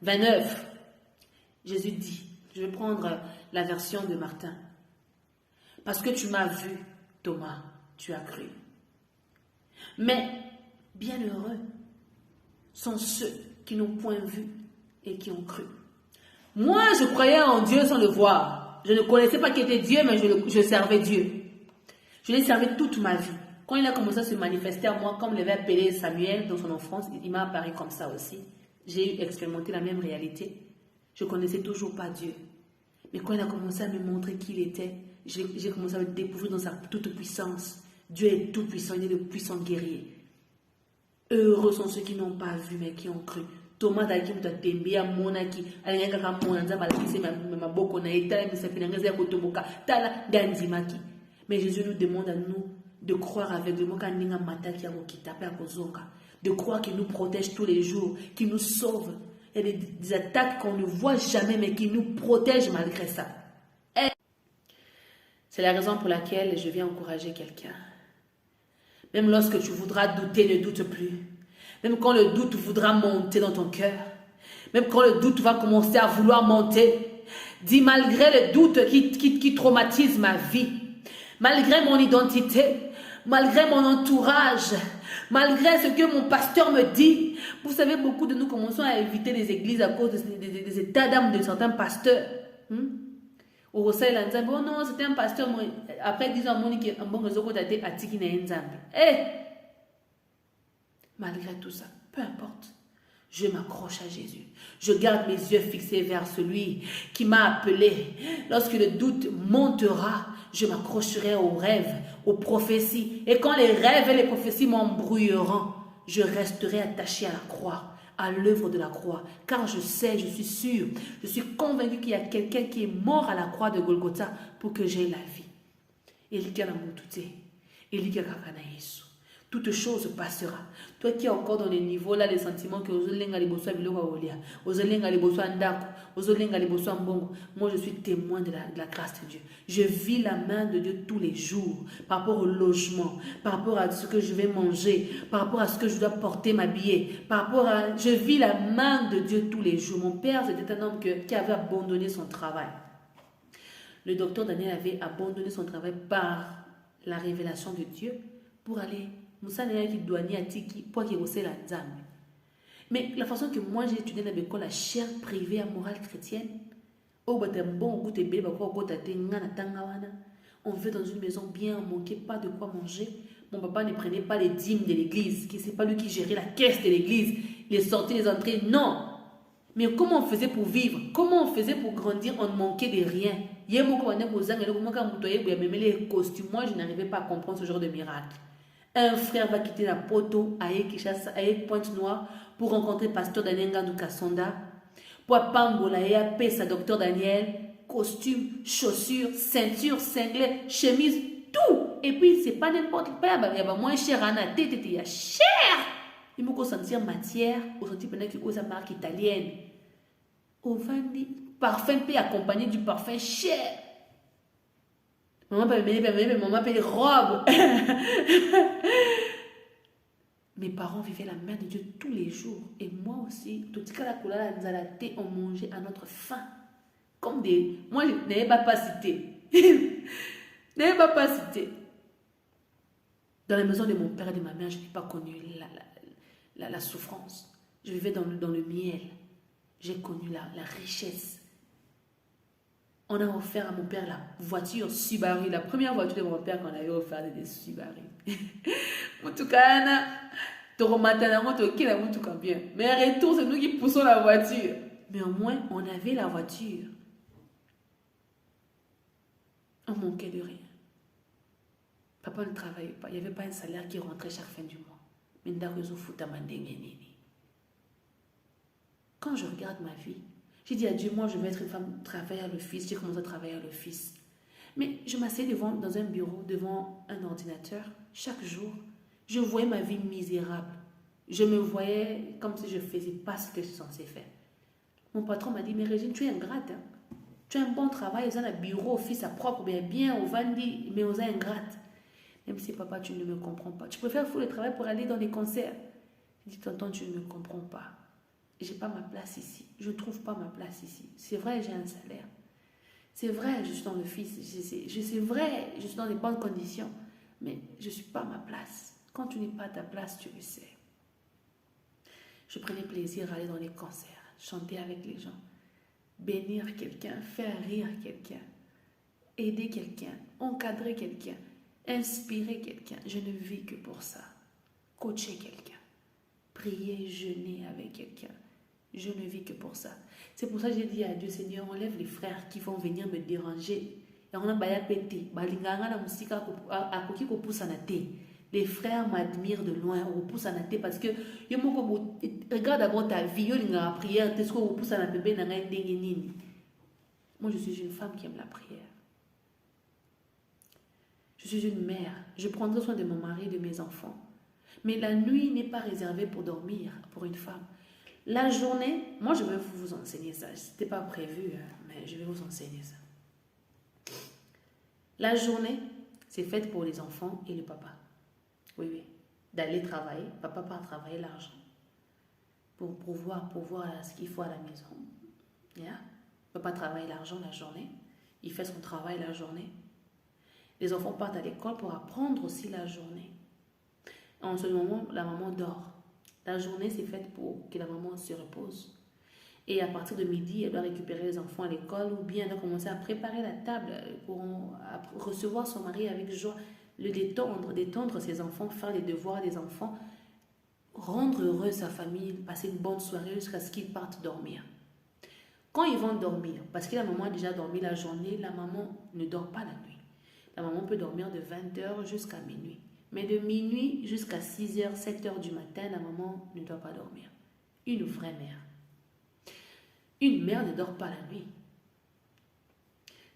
[SPEAKER 1] 29, Jésus dit, je vais prendre la version de Martin. Parce que tu m'as vu, Thomas, tu as cru. Mais bienheureux sont ceux qui n'ont point vu et qui ont cru. Moi, je croyais en Dieu sans le voir. Je ne connaissais pas qui était Dieu, mais je servais Dieu. Je l'ai servi toute ma vie. Quand il a commencé à se manifester à moi, comme l'avait appelé Samuel dans son enfance, il m'a apparu comme ça aussi. J'ai expérimenté la même réalité. Je ne connaissais toujours pas Dieu. Mais quand il a commencé à me montrer qui il était, j'ai commencé à le découvrir dans sa toute puissance. Dieu est tout puissant, il est le puissant guerrier. Heureux sont ceux qui n'ont pas vu, mais qui ont cru. Thomas a dit que à monaki, mais Jésus nous demande à nous de croire aveuglément de croire qu'il nous protège tous les jours, qu'il nous sauve. Il y a des attaques qu'on ne voit jamais, mais qui nous protègent malgré ça. C'est la raison pour laquelle je viens encourager quelqu'un. Même lorsque tu voudras douter, ne doute plus. Même quand le doute voudra monter dans ton cœur. Même quand le doute va commencer à vouloir monter. Dis, malgré le doute qui traumatise ma vie, malgré mon identité, malgré mon entourage, malgré ce que mon pasteur me dit. Vous savez, beaucoup de nous commençons à éviter les églises à cause des états d'âme de certains pasteurs. Au Rosaï, oh non, c'était un pasteur. Après 10 ans, Monique, un bon réseau a été attiqué dans un zambi. Malgré tout ça, peu importe, je m'accroche à Jésus. Je garde mes yeux fixés vers celui qui m'a appelé. Lorsque le doute montera, je m'accrocherai aux rêves, aux prophéties. Et quand les rêves et les prophéties m'embrouilleront, je resterai attaché à la croix, à l'œuvre de la croix. Car je sais, je suis sûr, je suis convaincu qu'il y a quelqu'un qui est mort à la croix de Golgotha pour que j'aie la vie. Toute chose passera. Toi qui es encore dans les niveaux là, les sentiments que moi je suis témoin de la grâce de Dieu. Je vis la main de Dieu tous les jours par rapport au logement, par rapport à ce que je vais manger, par rapport à ce que je dois porter, m'habiller, par rapport à... Je vis la main de Dieu tous les jours. Mon père, c'était un homme qui avait abandonné son travail. Le docteur Daniel avait abandonné son travail par la révélation de Dieu pour aller... Mais la façon que moi j'ai étudié dans l'école, la chaire privée à morale chrétienne, on veut dans une maison bien, on ne manquait pas de quoi manger. Mon papa ne prenait pas les dîmes de l'église, ce n'est pas lui qui gérait la caisse de l'église, les sorties, les entrées, non. Mais comment on faisait pour vivre? Comment on faisait pour grandir? On ne manquait de rien. Moi, je n'arrivais pas à comprendre ce genre de miracle. Un frère va quitter la Poto à Pointe-Noire pour rencontrer pasteur Daniel Ngandou Kassonda. Pour Pambola et appeler sa docteur Daniel, costume, chaussures, ceinture, cinglet, chemise, tout. Et puis, c'est pas n'importe quoi. Il y a moins cher à la tête, il y a cher. Il faut sentir matière, au sentir peut-être que sa marque italienne. Au vandi, parfum peut accompagner du parfum cher. Maman paye robe. Mes parents vivaient la main de Dieu tous les jours. Et moi aussi, tout ce que la couleur on mangeait à notre faim. Comme des... Moi, je n'avais pas cité. Dans la maison de mon père et de ma mère, je n'ai pas connu la souffrance. Je vivais dans le miel. J'ai connu la richesse. On a offert à mon père la voiture Subaru, la première voiture de mon père qu'on avait offert des Subaru. Moutoukana, Toromatana, Moutouka bien. Mais retour, c'est nous qui poussons la voiture. Mais au moins, on avait la voiture. On manquait de rien. Papa ne travaillait pas. Il n'y avait pas un salaire qui rentrait chaque fin du mois. Quand je regarde ma vie, j'ai dit à Dieu, moi je vais être une femme travailler à l'office. J'ai commencé à travailler à l'office. Mais je m'asseyais dans un bureau, devant un ordinateur, chaque jour. Je voyais ma vie misérable. Je me voyais comme si je ne faisais pas ce que je suis censée faire. Mon patron m'a dit, mais Régine, tu es ingrate. Hein? Tu as un bon travail, vous avez un bureau, fils à propre, bien, au Vandi, mais vous êtes ingrate. Même si papa, tu ne me comprends pas. Tu préfères faire le travail pour aller dans les concerts. Je dis, tonton, tu ne me comprends pas. Je n'ai pas ma place ici. Je ne trouve pas ma place ici. C'est vrai, j'ai un salaire. C'est vrai, je suis dans le fils. C'est vrai, je suis dans les bonnes conditions. Mais je ne suis pas à ma place. Quand tu n'es pas à ta place, tu le sais. Je prenais plaisir à aller dans les concerts, chanter avec les gens, bénir quelqu'un, faire rire quelqu'un, aider quelqu'un, encadrer quelqu'un, inspirer quelqu'un. Je ne vis que pour ça. Coacher quelqu'un, prier, jeûner avec quelqu'un. Je ne vis que pour ça. C'est pour ça que j'ai dit à Dieu, Seigneur, enlève les frères qui vont venir me déranger. Et on a pété. Les frères m'admirent de loin. On pousse à nater parce que regarde d'abord ta vie. La prière. Moi, je suis une femme qui aime la prière. Je suis une mère. Je prendrai soin de mon mari et de mes enfants. Mais la nuit n'est pas réservée pour dormir pour une femme. La journée, moi je vais vous enseigner ça. Ce n'était pas prévu, mais je vais vous enseigner ça. La journée, c'est faite pour les enfants et le papa. Oui, oui. D'aller travailler. Papa part travailler l'argent. Pour pouvoir ce qu'il faut à la maison. Yeah. Papa travaille l'argent la journée. Il fait son travail la journée. Les enfants partent à l'école pour apprendre aussi la journée. En ce moment, la maman dort. La journée, c'est faite pour que la maman se repose. Et à partir de midi, elle doit récupérer les enfants à l'école ou bien elle doit commencer à préparer la table pour recevoir son mari avec joie, le détendre ses enfants, faire les devoirs des enfants, rendre heureux sa famille, passer une bonne soirée jusqu'à ce qu'ils partent dormir. Quand ils vont dormir, parce que la maman a déjà dormi la journée, la maman ne dort pas la nuit. La maman peut dormir de 20h jusqu'à minuit. Mais de minuit jusqu'à 6h, 7h du matin, la maman ne doit pas dormir. Une vraie mère. Une mère ne dort pas la nuit.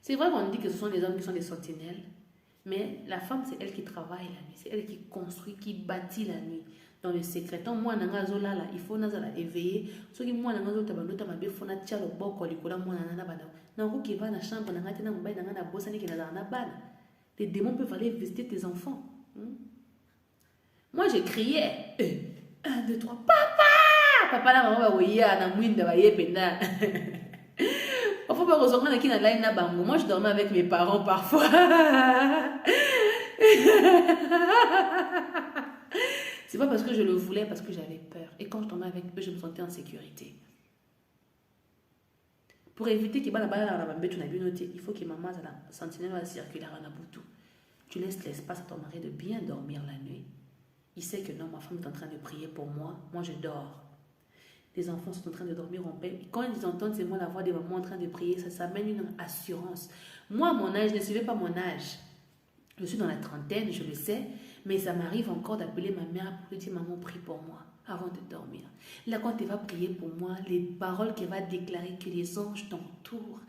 [SPEAKER 1] C'est vrai qu'on dit que ce sont les hommes qui sont des sentinelles, mais la femme, c'est elle qui travaille la nuit. C'est elle qui construit, qui bâtit la nuit. Dans le secret, moi, il faut éveiller. Ce qui moi, il faut les démons peuvent aller visiter tes enfants. Moi, j'ai crié. 1, 2, 3. Papa! Papa, la maman va voyer à la mouine de vailler pena. Parfois, pas recevoir qui n'a pas une bango. Moi, je dormais avec mes parents parfois. C'est pas parce que je le voulais, parce que j'avais peur. Et quand je dormais avec eux, je me sentais en sécurité. Pour éviter qu'il y ait il faut que maman, la sentinelle va circuler à Nabutu. Tu laisses l'espace à ton mari de bien dormir la nuit. Il sait que non, ma femme est en train de prier pour moi. Moi, je dors. Les enfants sont en train de dormir en paix. Quand ils entendent c'est moi la voix des mamans en train de prier, ça amène une assurance. Moi, à mon âge, ne suivez pas mon âge. Je suis dans la trentaine, je le sais, mais ça m'arrive encore d'appeler ma mère pour lui dire maman, prie pour moi avant de dormir. Là, quand elle va prier pour moi, les paroles qu'elle va déclarer, que les anges t'entourent.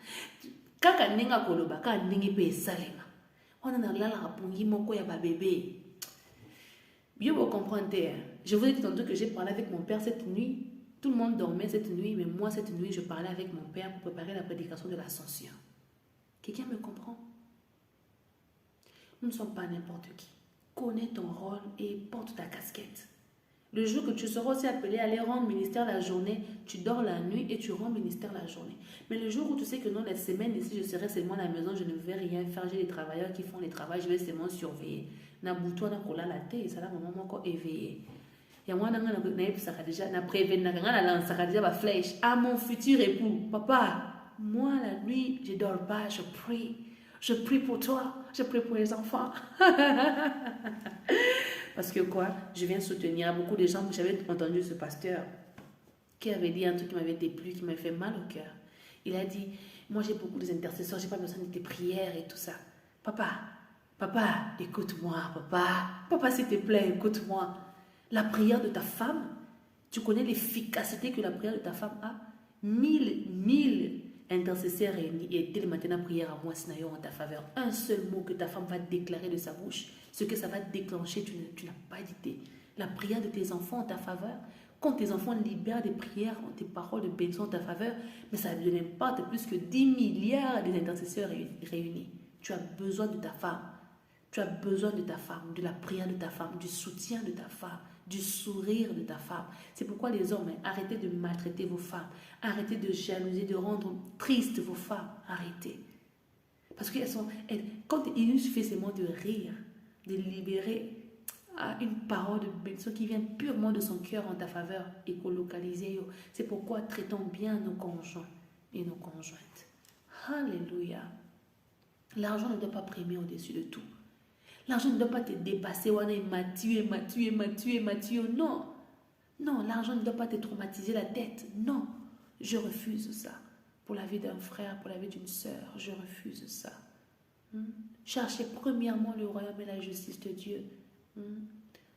[SPEAKER 1] Quand elle n'est pas koloba, quand elle n'est pas salema, on a là la réponse moko ya ba bébé. Bien vous comprenez. Je vous ai dit tantôt que j'ai parlé avec mon père cette nuit. Tout le monde dormait cette nuit, mais moi cette nuit, je parlais avec mon père pour préparer la prédication de l'Ascension. Quelqu'un me comprend? Nous ne sommes pas n'importe qui. Connais ton rôle et porte ta casquette. Le jour que tu seras aussi appelé à aller rendre ministère la journée, tu dors la nuit et tu rends ministère la journée. Mais le jour où tu sais que non, la semaine ici, je serai seulement à la maison, je ne vais rien faire. J'ai des travailleurs qui font les travaux, je vais seulement surveiller. Nabuto na kola la tête, ça là maman encore éveillé. Et moi na déjà na prévenir na lance déjà ba flèche à mon futur époux. Papa, moi la nuit, je dors pas, je prie. Je prie pour toi, je prie pour les enfants. Parce que quoi, je viens soutenir beaucoup de gens. J'avais entendu ce pasteur qui avait dit un truc qui m'avait déplu, qui m'avait fait mal au cœur. Il a dit, moi j'ai beaucoup d'intercesseurs, j'ai pas besoin de tes prières et tout ça. Papa, écoute-moi, papa s'il te plaît, écoute-moi. La prière de ta femme, tu connais l'efficacité que la prière de ta femme a? 1000 intercesseurs et dès le matin la prière à moi en ta faveur. Un seul mot que ta femme va déclarer de sa bouche, ce que ça va déclencher, tu n'as pas d'idée. La prière de tes enfants en ta faveur, Quand tes enfants libèrent des prières, des paroles de bénédiction en ta faveur, mais ça ne n'importe plus que 10 milliards d'intercesseurs réunis. Tu as besoin de ta femme. Tu as besoin de ta femme, de la prière de ta femme, du soutien de ta femme, du sourire de ta femme. C'est pourquoi les hommes, arrêtez de maltraiter vos femmes. Arrêtez de jalouser, de rendre tristes vos femmes. Arrêtez. Parce que quand il nous suffit seulement de rire, de libérer une parole de bénédiction qui vient purement de son cœur en ta faveur et colocaliser. C'est pourquoi traitons bien nos conjoints et nos conjointes. Alléluia. L'argent ne doit pas primer au-dessus de tout. L'argent ne doit pas te dépasser. Non. Non, l'argent ne doit pas te traumatiser la tête. Non, je refuse ça. Pour la vie d'un frère, pour la vie d'une sœur, je refuse ça. Cherchez premièrement le royaume et la justice de Dieu,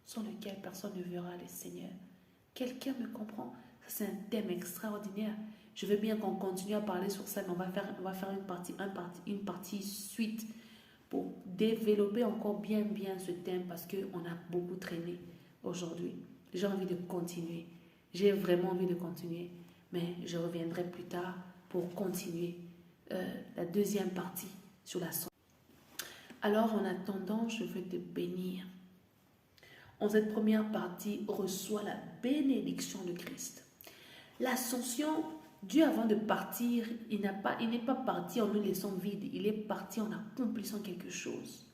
[SPEAKER 1] sans lequel personne ne verra le Seigneur. Quelqu'un me comprend? C'est un thème extraordinaire. Je veux bien qu'on continue à parler sur ça, mais on va faire une partie suite pour développer encore bien ce thème parce qu'on a beaucoup traîné aujourd'hui. J'ai envie de continuer. J'ai vraiment envie de continuer, mais je reviendrai plus tard pour continuer la deuxième partie sur la santé. Alors, en attendant, je veux te bénir. En cette première partie, reçois la bénédiction de Christ. L'ascension, Dieu avant de partir, il n'est pas parti en nous laissant vide. Il est parti en accomplissant quelque chose.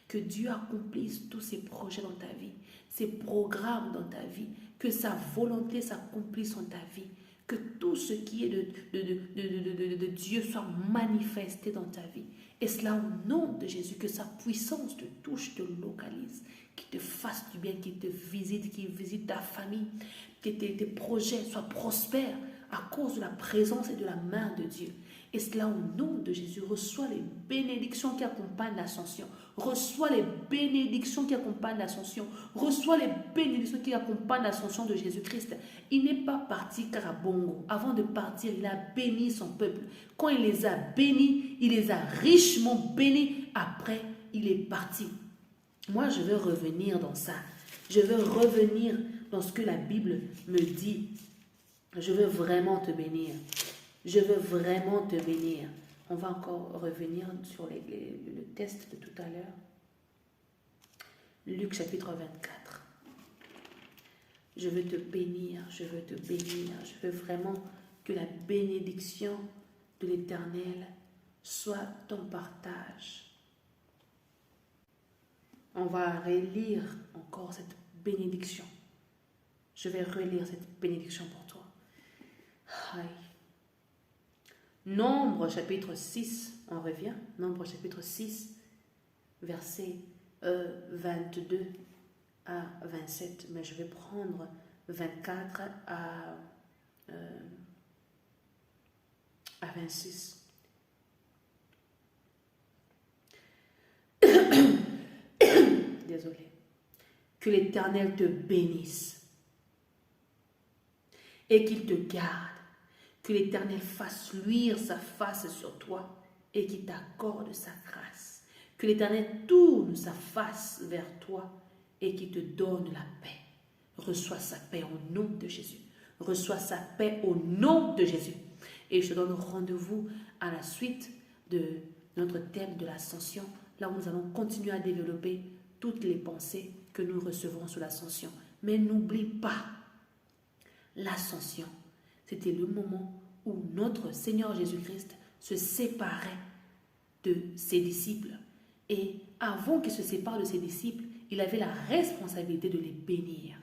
[SPEAKER 1] Que Dieu accomplisse tous ses projets dans ta vie, ses programmes dans ta vie, que sa volonté s'accomplisse en ta vie. Que tout ce qui est de Dieu soit manifesté dans ta vie. Et cela au nom de Jésus, que sa puissance te touche, te localise, qu'il te fasse du bien, qu'il te visite, qu'il visite ta famille, que tes projets soient prospères à cause de la présence et de la main de Dieu. Et cela au nom de Jésus, reçois les bénédictions qui accompagnent l'ascension. Reçois les bénédictions qui accompagnent l'ascension. Reçois les bénédictions qui accompagnent l'ascension de Jésus-Christ. Il n'est pas parti carabongo. Avant de partir, il a béni son peuple. Quand il les a bénis, il les a richement bénis. Après, il est parti. Moi, je veux revenir dans ça. Je veux revenir dans ce que la Bible me dit. Je veux vraiment te bénir. Je veux vraiment te bénir. On va encore revenir sur le test de tout à l'heure. Luc chapitre 24. Je veux te bénir, je veux te bénir. Je veux vraiment que la bénédiction de l'Éternel soit ton partage. On va relire encore cette bénédiction. Je vais relire cette bénédiction pour toi. Aïe. Nombre chapitre 6, on revient, Nombre chapitre 6, versets 22 à 27, mais je vais prendre 24 à 26. Désolé. Que l'Éternel te bénisse et qu'il te garde. Que l'Éternel fasse luire sa face sur toi et qu'il t'accorde sa grâce. Que l'Éternel tourne sa face vers toi et qu'il te donne la paix. Reçois sa paix au nom de Jésus. Reçois sa paix au nom de Jésus. Et je te donne rendez-vous à la suite de notre thème de l'ascension, là où nous allons continuer à développer toutes les pensées que nous recevrons sur l'ascension. Mais n'oublie pas, l'ascension, c'était le moment où notre Seigneur Jésus-Christ se séparait de ses disciples. Et avant qu'il se sépare de ses disciples, il avait la responsabilité de les bénir.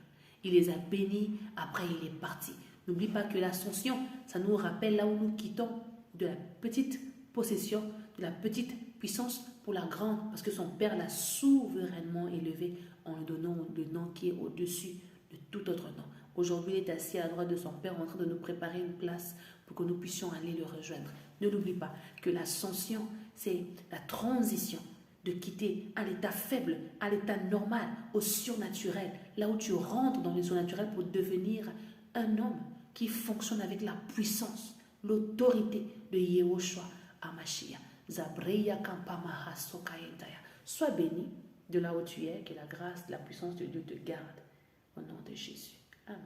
[SPEAKER 1] Il les a bénis, après il est parti. N'oublie pas que l'ascension, ça nous rappelle là où nous quittons de la petite possession, de la petite puissance pour la grande, parce que son Père l'a souverainement élevé en lui donnant le nom qui est au-dessus de tout autre nom. Aujourd'hui, il est assis à la droite de son Père en train de nous préparer une place pour que nous puissions aller le rejoindre. Ne l'oublie pas que l'ascension, c'est la transition de quitter un état faible, à l'état normal, au surnaturel, là où tu rentres dans le surnaturel pour devenir un homme qui fonctionne avec la puissance, l'autorité de Yehoshua Hamashiach. Zabreya Kampamaha Sokayetaya. Sois béni de là où tu es, que la grâce, la puissance de Dieu te garde. Au nom de Jésus. Amen.